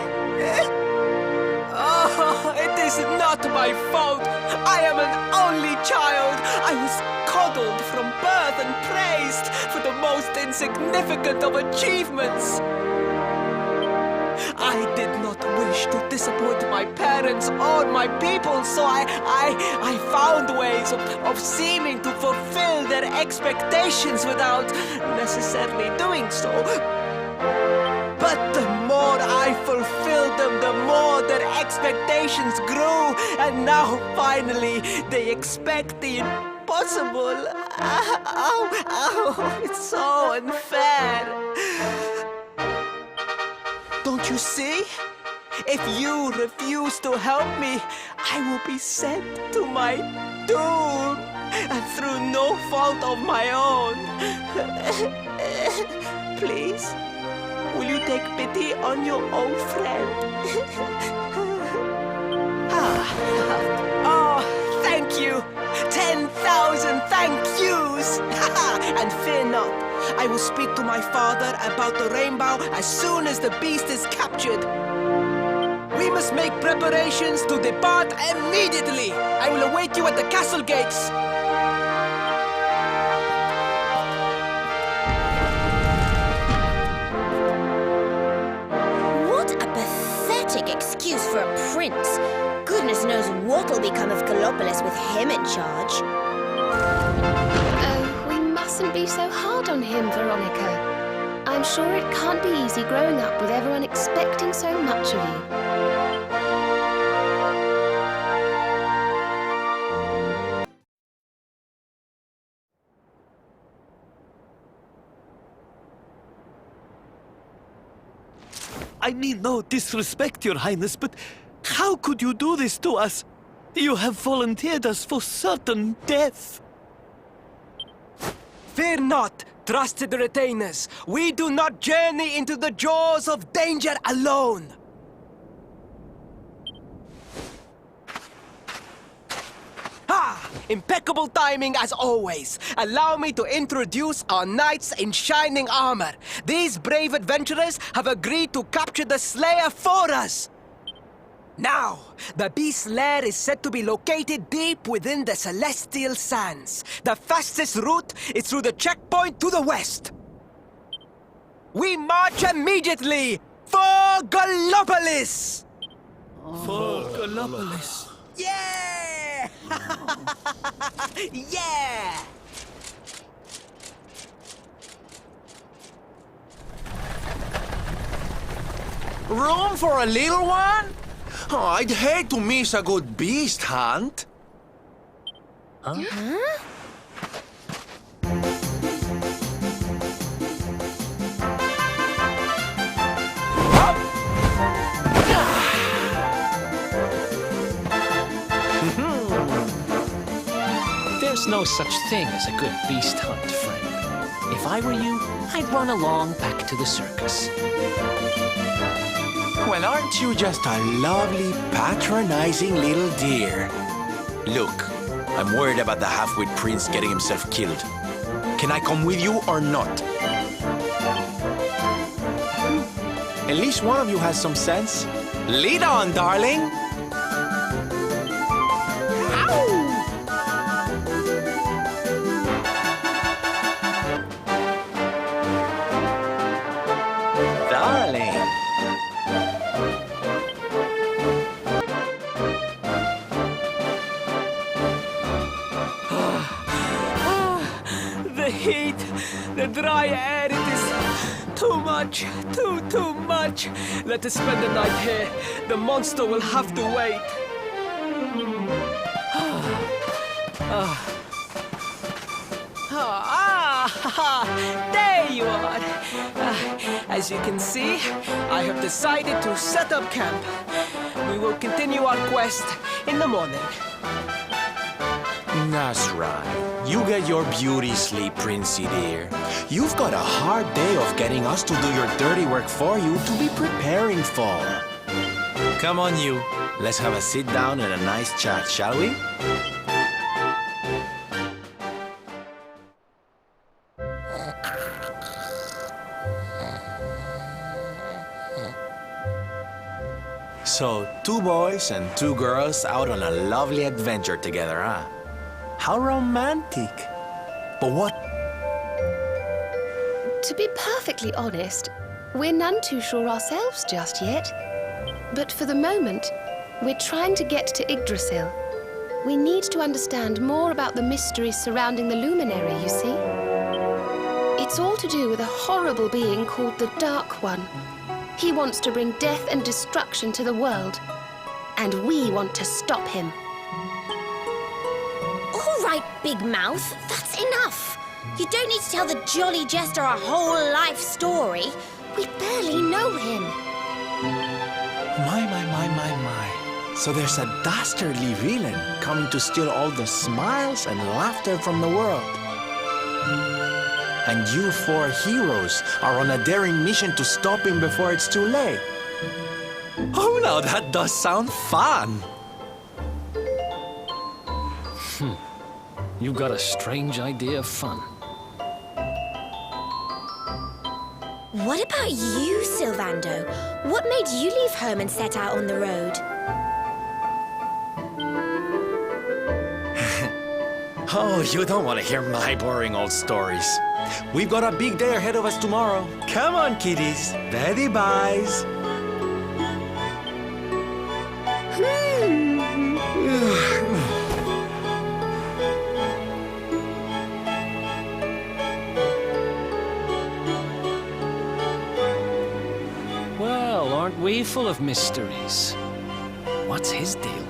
Oh, it is not my fault. I am an only child. I was coddled from birth and praised for the most insignificant of achievements. I did not wish to disappoint my parents or my people, so I found ways of seeming to fulfill their expectations without necessarily doing so. But the more I I fulfilled them, the more their expectations grew. And now, finally, they expect the impossible. Ow, it's so unfair. Don't you see? If you refuse to help me, I will be sent to my doom, and through no fault of my own. Please, will you take pity on your old friend? Oh, thank you. 10,000 thank yous. And fear not, I will speak to my father about the rainbow as soon as the beast is captured. We must make preparations to depart immediately. I will await you at the castle gates. What a pathetic excuse for a prince. Goodness knows what'll become of Gallopolis with him in charge. Oh, we mustn't be so hard on him, Veronica. I'm sure it can't be easy growing up with everyone expecting so much of you. I mean no disrespect, Your Highness, but how could you do this to us? You have volunteered us for certain death. Fear not, trusted retainers. We do not journey into the jaws of danger alone. Impeccable timing as always. Allow me to introduce our knights in shining armor. These brave adventurers have agreed to capture the Slayer for us. Now, the beast's lair is said to be located deep within the Celestial Sands. The fastest route is through the checkpoint to the west. We march immediately for Gallopolis! For Gallopolis. Yeah! Yeah! Room for a little one? Oh, I'd hate to miss a good beast hunt. Huh? There's no such thing as a good beast hunt, friend. If I were you, I'd run along back to the circus. Well, aren't you just a lovely, patronizing little dear? Look, I'm worried about the half-wit prince getting himself killed. Can I come with you or not? At least one of you has some sense. Lead on, darling! Darling! The heat, the dry air, it is too much, too much. Let us spend the night here. The monster will have to wait. There you are. As you can see, I have decided to set up camp. We will continue our quest in the morning. That's right. You get your beauty sleep, Princey dear. You've got a hard day of getting us to do your dirty work for you to be preparing for. Come on, you. Let's have a sit down and a nice chat, shall we? So, 2 boys and 2 girls out on a lovely adventure together, huh? How romantic. But what? To be perfectly honest, we're none too sure ourselves just yet. But for the moment, we're trying to get to Yggdrasil. We need to understand more about the mysteries surrounding the luminary, you see. It's all to do with a horrible being called the Dark One. He wants to bring death and destruction to the world. And we want to stop him. All right, Big Mouth, that's enough. You don't need to tell the Jolly Jester a whole life story. We barely know him. My. So there's a dastardly villain coming to steal all the smiles and laughter from the world. And you four heroes are on a daring mission to stop him before it's too late. Oh, now that does sound fun. You've got a strange idea of fun. What about you, Sylvando? What made you leave home and set out on the road? Oh, you don't want to hear my boring old stories. We've got a big day ahead of us tomorrow. Come on, kiddies. Daddy buys. Well, aren't we full of mysteries? What's his deal?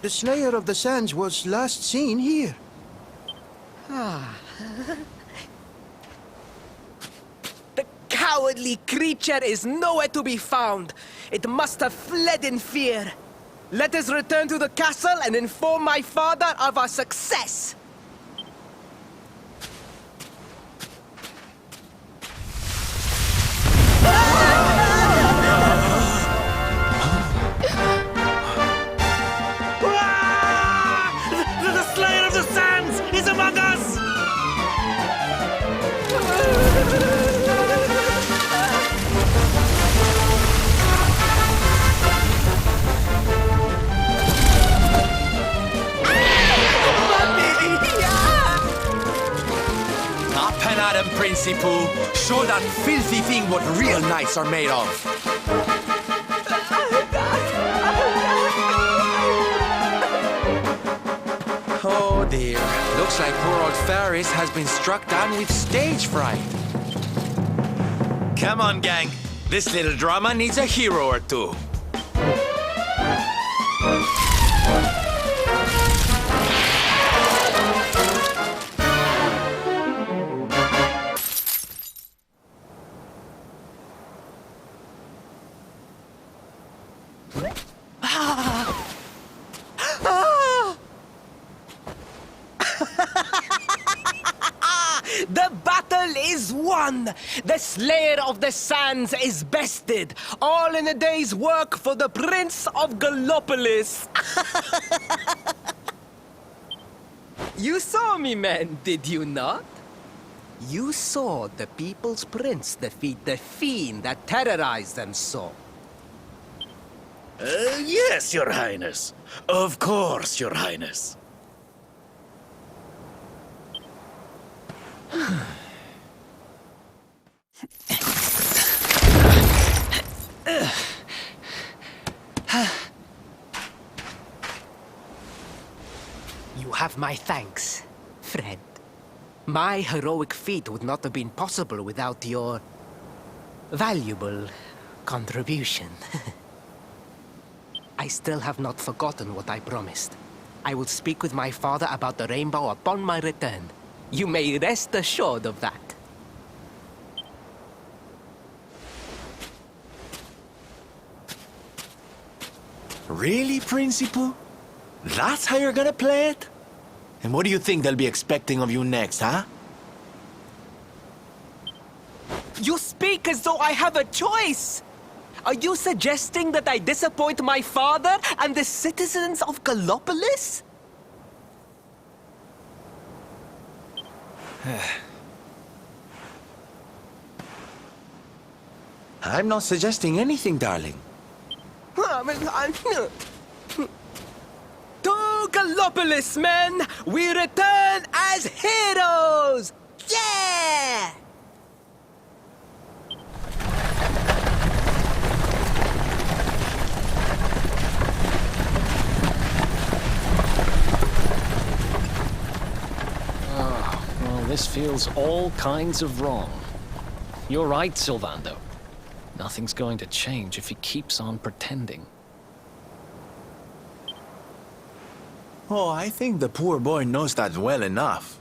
The Slayer of the Sands was last seen here. The cowardly creature is nowhere to be found. It must have fled in fear. Let us return to the castle and inform my father of our success. The Slayer of the Sands is among us! Up and at him, Princey Pooh. Show that filthy thing what real knights are made of. Oh dear. Looks like poor old Faris has been struck down with stage fright. Come on, gang. This little drama needs a hero or two. The battle is won! The Slayer of the Sands is bested! All in a day's work for the Prince of Gallopolis! You saw me, men, did you not? You saw the People's Prince defeat the fiend that terrorized them so. Yes, Your Highness. Of course, Your Highness. You have my thanks, friend. My heroic feat would not have been possible without your valuable contribution. I still have not forgotten what I promised. I will speak with my father about the rainbow upon my return. You may rest assured of that. Really, Princey Pooh? That's how you're gonna play it? And what do you think they'll be expecting of you next, huh? You speak as though I have a choice! Are you suggesting that I disappoint my father and the citizens of Gallopolis? I'm not suggesting anything, darling. To Gallopolis, men! We return as heroes! Yeah! This feels all kinds of wrong. You're right, Sylvando. Nothing's going to change if he keeps on pretending. Oh, I think the poor boy knows that well enough.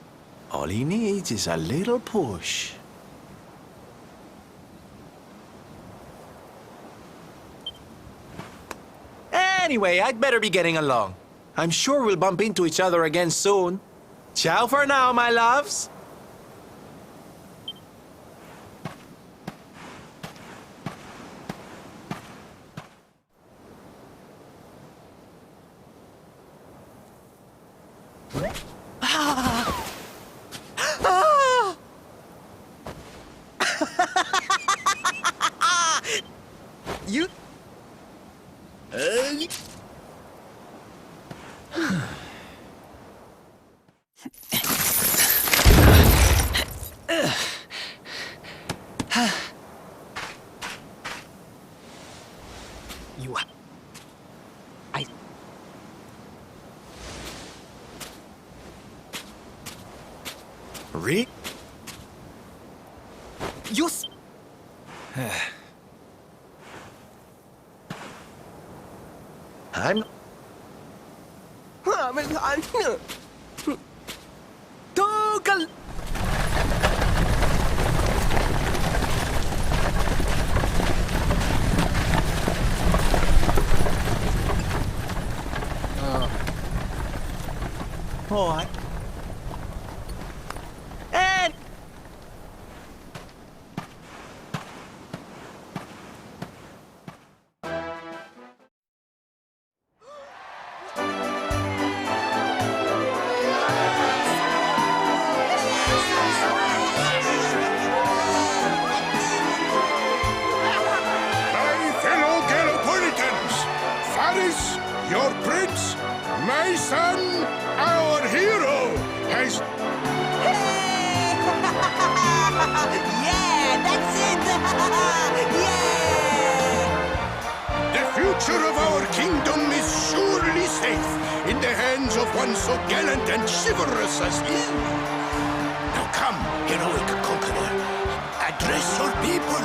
All he needs is a little push. Anyway, I'd better be getting along. I'm sure we'll bump into each other again soon. Ciao for now, my loves. You... You... I... Re? You... I'm... Togal... Oh, I... And... My fellow Gallopolitans, Faris, your prince, my son, our hero, has... Yeah, that's it! Yeah! The future of our kingdom is surely safe in the hands of one so gallant and chivalrous as he. Now come, heroic conqueror, address your people.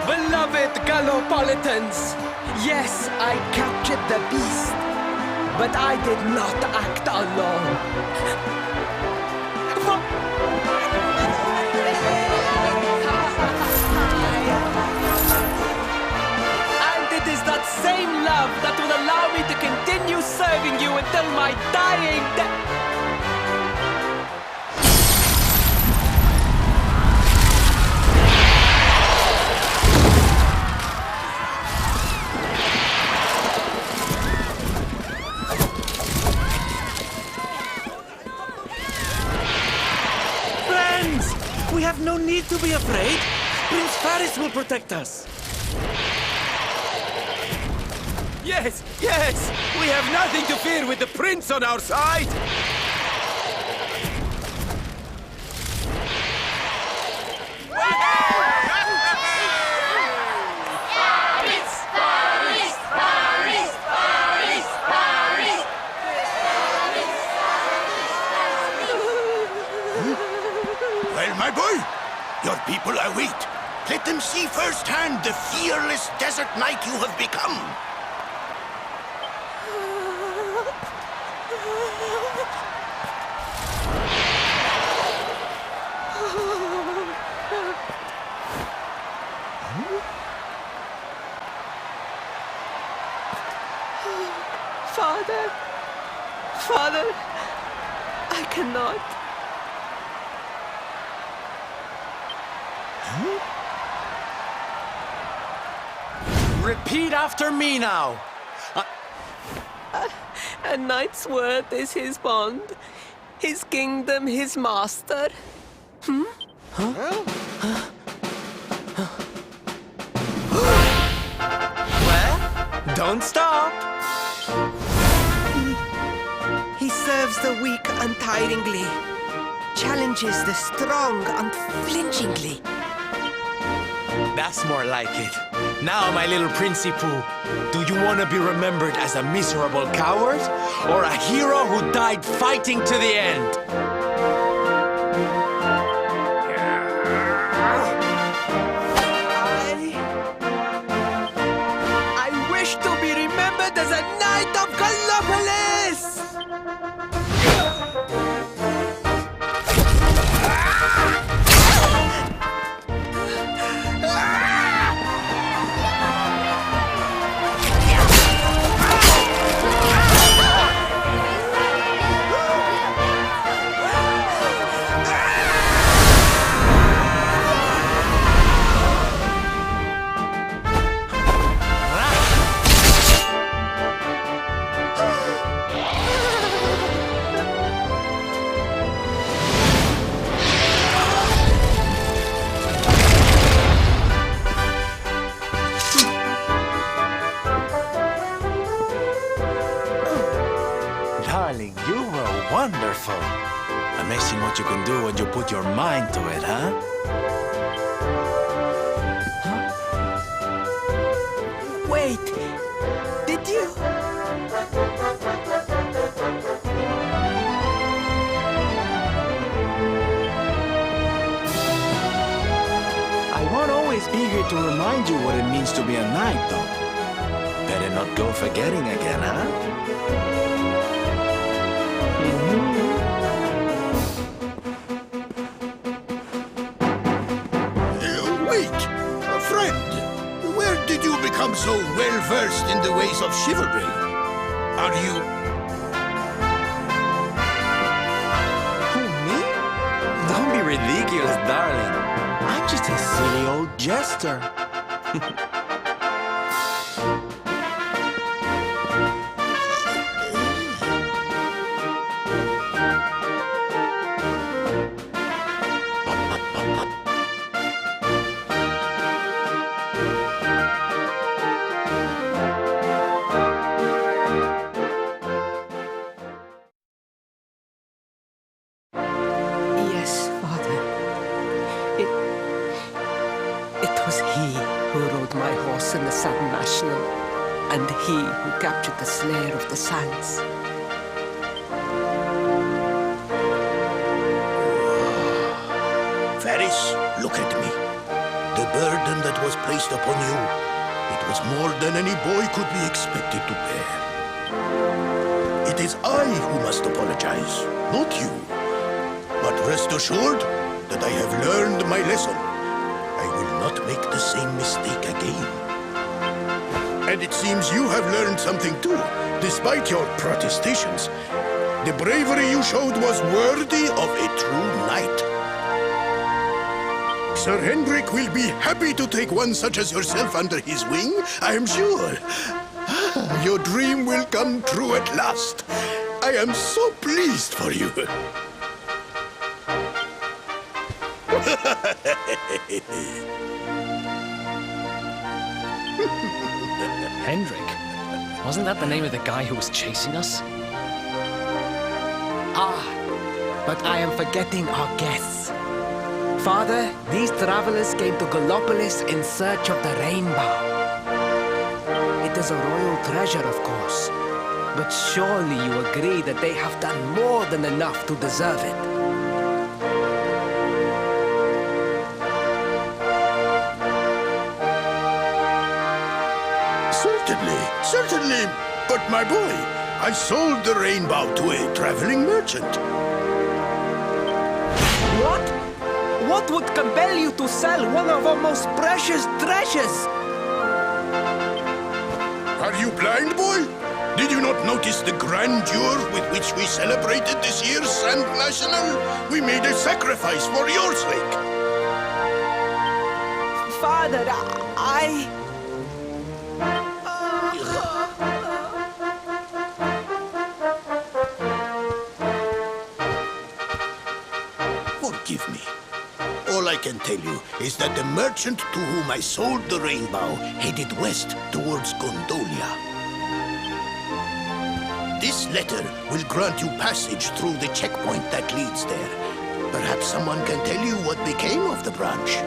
Beloved Gallopolitans, yes, I captured the beast, but I did not act alone. And it is that same love that will allow me to continue serving you until my dying day. We have no need to be afraid. Prince Faris will protect us. Yes, yes! We have nothing to fear with the prince on our side! Well, my boy, your people await. Let them see firsthand the fearless desert knight you have become. Father, I cannot. Repeat after me now. A knight's word is his bond, his kingdom his master. Well, don't stop. He serves the weak untiringly, challenges the strong unflinchingly. That's more like it. Now, my little Princey Pooh, do you want to be remembered as a miserable coward or a hero who died fighting to the end? as a knight of Gallopolis! Darling, you were wonderful. Amazing what you can do when you put your mind to it, huh? Wait, did you? I won't always be here to remind you what it means to be a knight, though. Better not go forgetting again, huh? Wait, friend. Where did you become so well-versed in the ways of chivalry? Are you... Who, me? Don't be ridiculous, darling. I'm just a silly old jester. Yes, Father. It was he who rode my horse in the Sun National, and he who captured the Slayer of the Sands. Ferris, look at me. The burden that was placed upon you, it was more than any boy could be expected to bear. It is I who must apologize, not you. But rest assured that I have learned my lesson. I will not make the same mistake again. And it seems you have learned something too, despite your protestations. The bravery you showed was worthy of a true knight. Sir Hendrik will be happy to take one such as yourself under his wing, I am sure. Your dream will come true at last. I am so pleased for you. Hendrik? Wasn't that the name of the guy who was chasing us? Ah, but I am forgetting our guests. Father, these travelers came to Gallopolis in search of the rainbow. It is a royal treasure, of course, but surely you agree that they have done more than enough to deserve it. Certainly. But my boy, I sold the rainbow to a traveling merchant. What? What would compel you to sell one of our most precious treasures? Are you blind, boy? Did you not notice the grandeur with which we celebrated this year's Sand National? We made a sacrifice for your sake. Father, I... Forgive me. All I can tell you is that the merchant to whom I sold the rainbow headed west towards Gondolia. This letter will grant you passage through the checkpoint that leads there. Perhaps someone can tell you what became of the branch.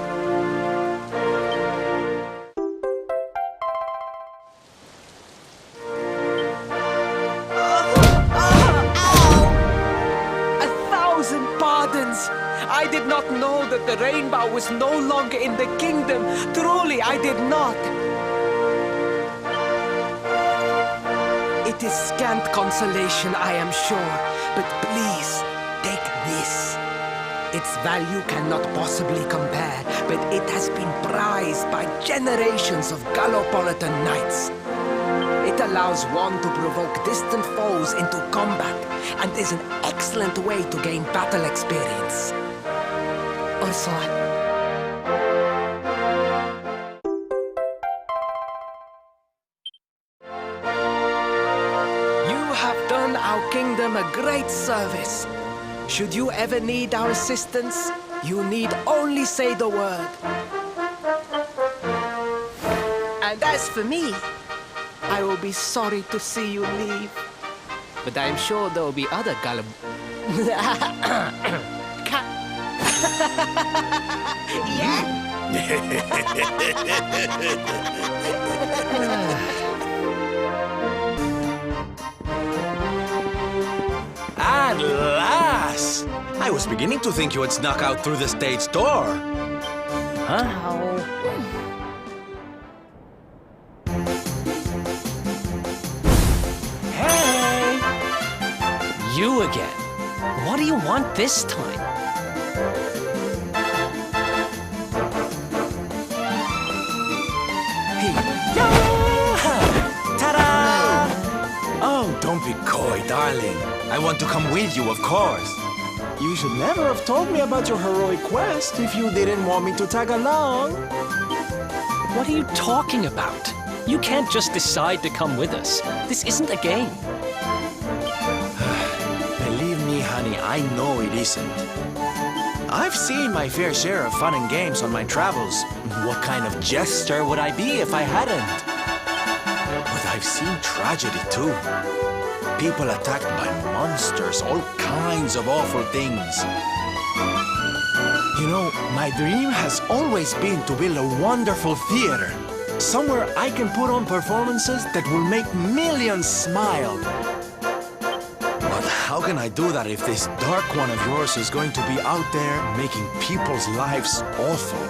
I did not know that the rainbow was no longer in the kingdom. Truly, I did not. It is scant consolation, I am sure, but please, take this. Its value cannot possibly compare, but it has been prized by generations of Gallopolitan knights. It allows one to provoke distant foes into combat, and is an excellent way to gain battle experience. Ursula. Our kingdom a great service. Should you ever need our assistance, you need only say the word. And as for me, I will be sorry to see you leave. But I'm sure there will be other Gallum. At last! I was beginning to think you had snuck out through the stage door. Huh? Hey! You again. What do you want this time? Ta-da! Oh, don't be coy, darling. I want to come with you, of course. You should never have told me about your heroic quest if you didn't want me to tag along. What are you talking about? You can't just decide to come with us. This isn't a game. Believe me, honey, I know it isn't. I've seen my fair share of fun and games on my travels. What kind of jester would I be if I hadn't? But I've seen tragedy, too. People attacked by monsters, all kinds of awful things. You know, my dream has always been to build a wonderful theater. Somewhere I can put on performances that will make millions smile. But how can I do that if this dark one of yours is going to be out there making people's lives awful?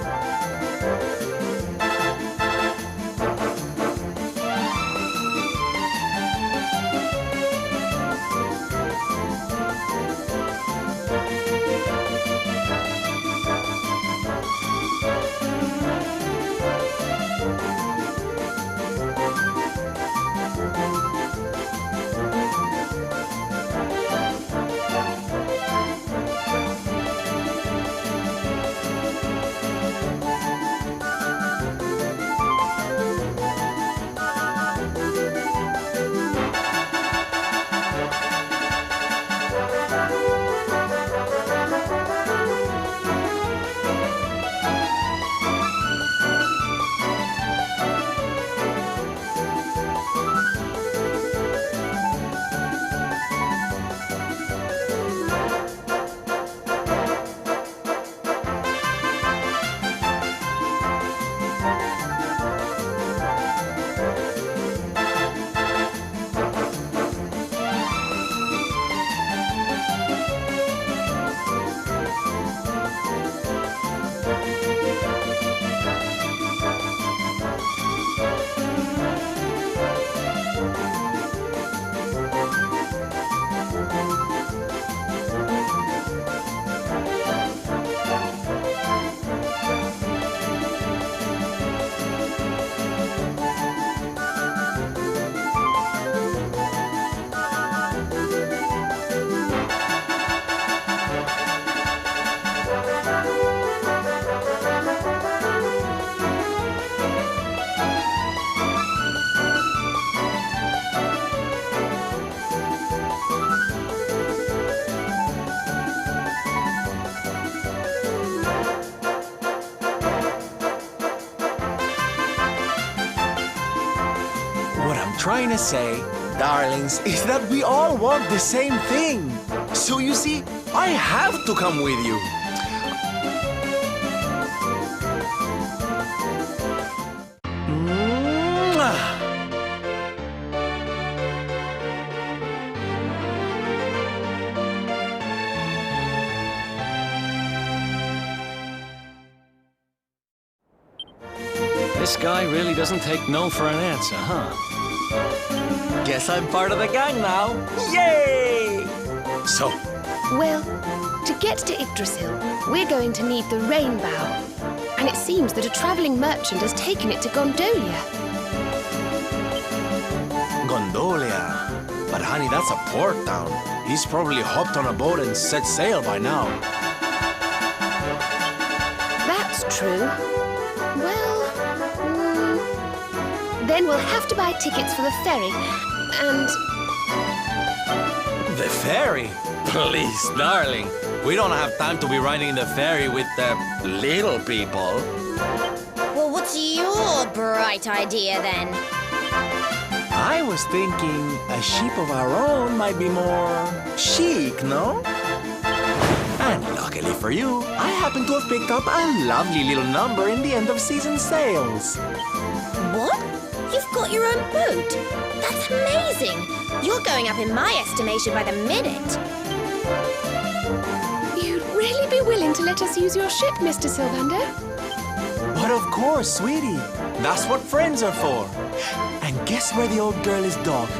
Trying to say, darlings, is that we all want the same thing. So you see, I have to come with you. This guy really doesn't take no for an answer, huh? Guess I'm part of the gang now. Yay! So, Well, to get to Yggdrasil, we're going to need the rainbow. And it seems that a traveling merchant has taken it to Gondolia. Gondolia. But honey, that's a port town. He's probably hopped on a boat and set sail by now. That's true. Well, then we'll have to buy tickets for the ferry. And The ferry? Please, darling. We don't have time to be riding the ferry with the little people. Well, what's your bright idea then? I was thinking a ship of our own might be more chic, no? And luckily for you, I happen to have picked up a lovely little number in the end of season sales. What? You've got your own boat? That's amazing! You're going up in my estimation by the minute. you'd really be willing to let us use your ship, Mr. Sylvander? But of course, sweetie. That's what friends are for. And guess where the old girl is docked,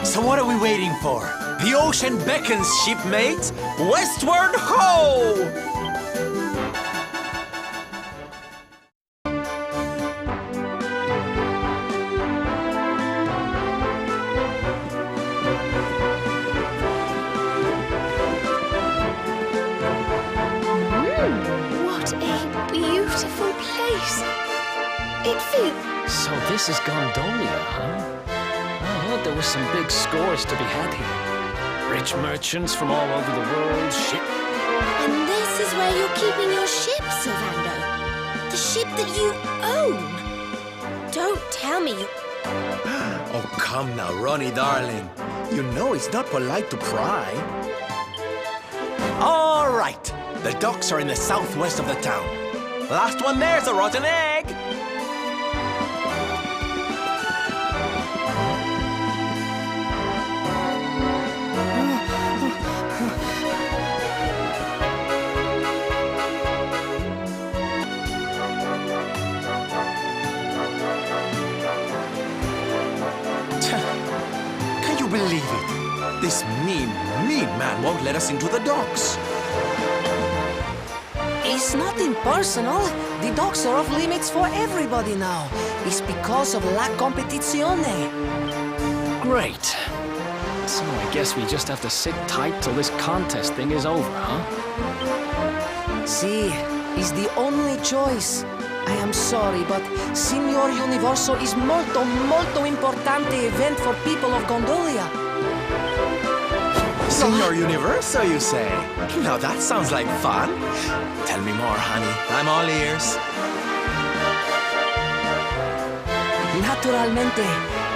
So what are we waiting for? The ocean beckons, shipmates! Westward ho! What a beautiful place. It feels... So this is Gondolia, huh? I heard there were some big scores to be had here. Rich merchants from all over the world, ship... And this is where you're keeping your ship, Sylvander. The ship that you own. Don't tell me you... Oh, come now, Ronnie, darling. You know it's not polite to pry. All right. The docks are in the southwest of the town. Last one there's a rotten egg. Can you believe it? This mean man won't let us into the docks. It's nothing personal. The docks are off limits for everybody now. It's because of la competizione. Great. So I guess we just have to sit tight till this contest thing is over, huh? See, it's the only choice. I am sorry, but Signor Universo is molto importante event for people of Gondolia. Signor Universo, you say? Now that sounds like fun. Tell me more, honey. I'm all ears. Naturalmente,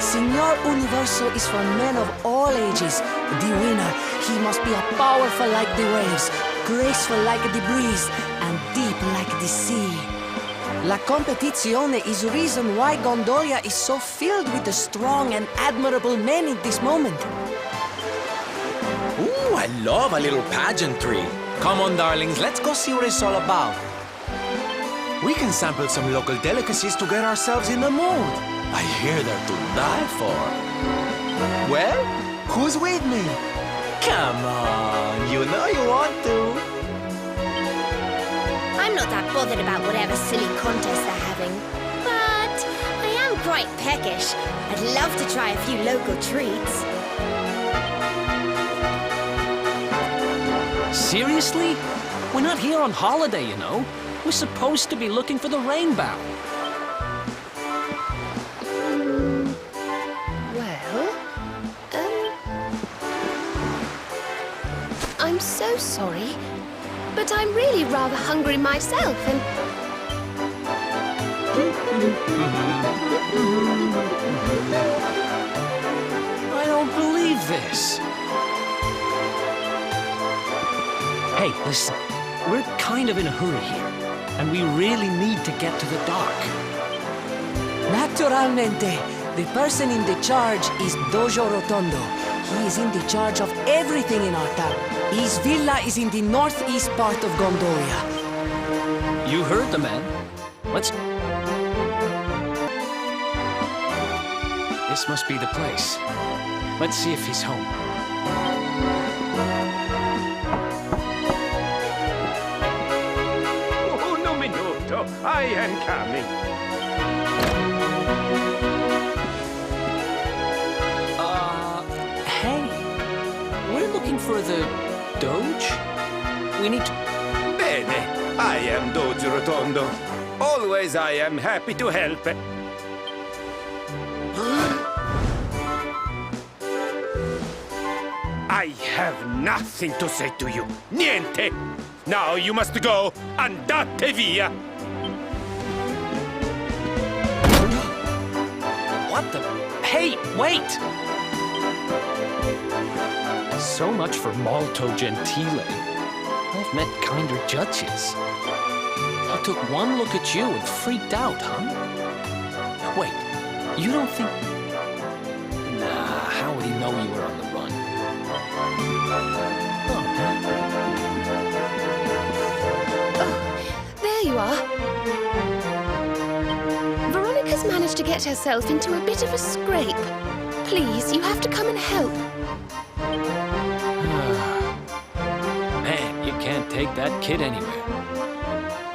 Signor Universo is for men of all ages. The winner, he must be powerful like the waves, graceful like the breeze, and deep like the sea. La competizione is reason why Gondolia is so filled with the strong and admirable men in this moment. Ooh, I love a little pageantry. Come on, darlings, let's go see what it's all about. We can sample some local delicacies to get ourselves in the mood. I hear they're to die for. Well, who's with me? Come on, you know you want to. I'm not that bothered about whatever silly contest they're having. But I am quite peckish. I'd love to try a few local treats. Seriously? We're not here on holiday, you know. We're supposed to be looking for the rainbow. Well, I'm so sorry, but I'm really rather hungry myself, and... I don't believe this. Hey, listen. We're kind of in a hurry here, and we really need to get to the dock. Naturalmente, the person in the charge is Dojo Rotondo. He is in the charge of everything in our town. His villa is in the northeast part of Gondolia. You heard the man. Let's... This must be the place. Let's see if he's home. Un minuto. I am coming. Hey. We're looking for the Doge? We need to... Bene. I am Doge Rotondo. Always I am happy to help. I have nothing to say to you. Niente. Now you must go. Andate via. What the... Hey, wait! So much for molto gentile. I've met kinder judges. He took one look at you and freaked out, huh? Wait, you don't think... Nah, how would he know you were on the run? There you are. Veronica's managed to get herself into a bit of a scrape. Please, you have to come and help. Man, you can't take that kid anywhere.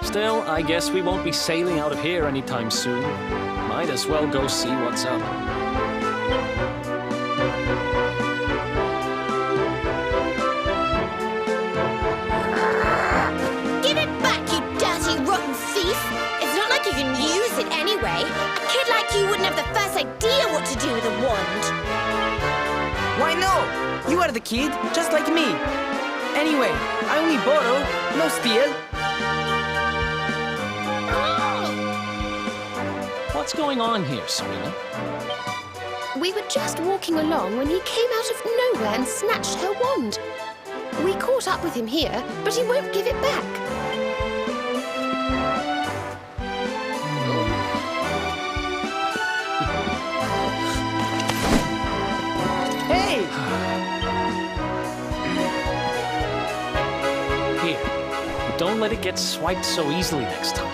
Still, I guess we won't be sailing out of here anytime soon. Might as well go see what's up. Give it back, you dirty, rotten thief! It's not like you can use it anyway. A kid like you wouldn't have the first idea what to do with a wand. Why no? You are the kid, just like me. Anyway, I only borrow, no steal. What's going on here, Serena? We were just walking along when he came out of nowhere and snatched her wand. We caught up with him here, but he won't give it back. Hey! Here, don't let it get swiped so easily next time.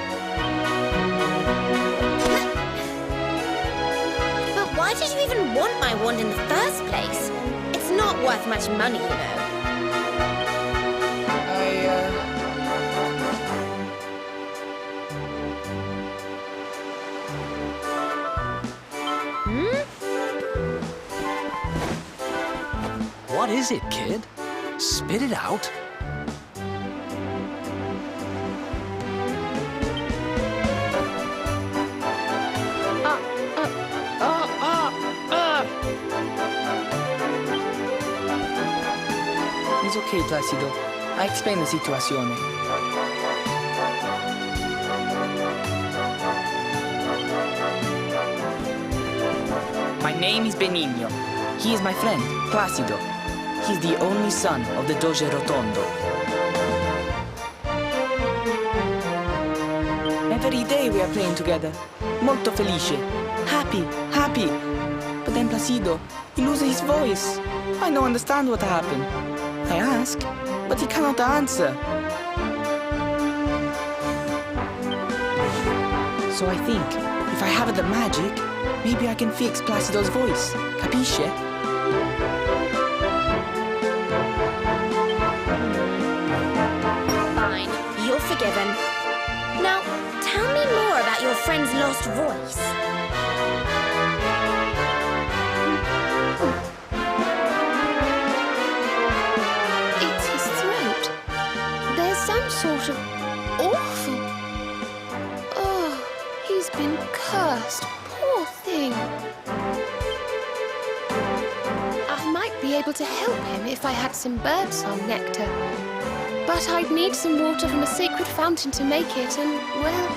But why did you even want my wand in the first place? It's not worth much money, you know. What is it, kid? Spit it out. It's okay, Placido. I explain the situation. My name is Benigno. He is my friend, Placido. He's the only son of the Doge Rotondo. Every day we are playing together. Molto felice. Happy, happy. But then Placido, he loses his voice. I don't understand what happened. I ask, but he cannot answer. So I think, if I have the magic, maybe I can fix Placido's voice. Capisce? Fine, you're forgiven. Now, tell me more about your friend's lost voice. It's his throat. There's some sort of awful... Oh, he's been cursed. Poor thing. I might be able to help him if I had some birdsong nectar. But I'd need some water from a sacred fountain to make it, and, well...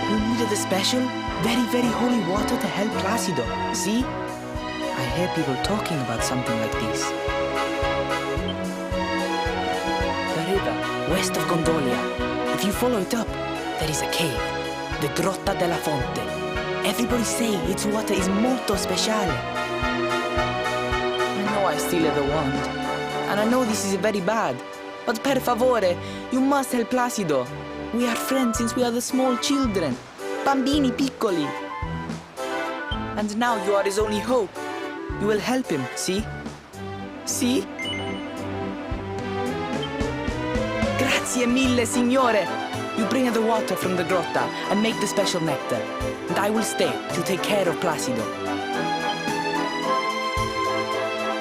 You needed a special, very, very holy water to help Placido. See? I hear people talking about something like this. The river, west of Gondolia. If you follow it up, there is a cave. The Grotta della Fonte. Everybody say its water is molto speciale. I know I still have the wand. And I know this is very bad. But per favore, you must help Placido. We are friends since we are the small children. Bambini piccoli. And now you are his only hope. You will help him, see? See? Grazie mille, signore! You bring the water from the grotta and make the special nectar. And I will stay to take care of Placido.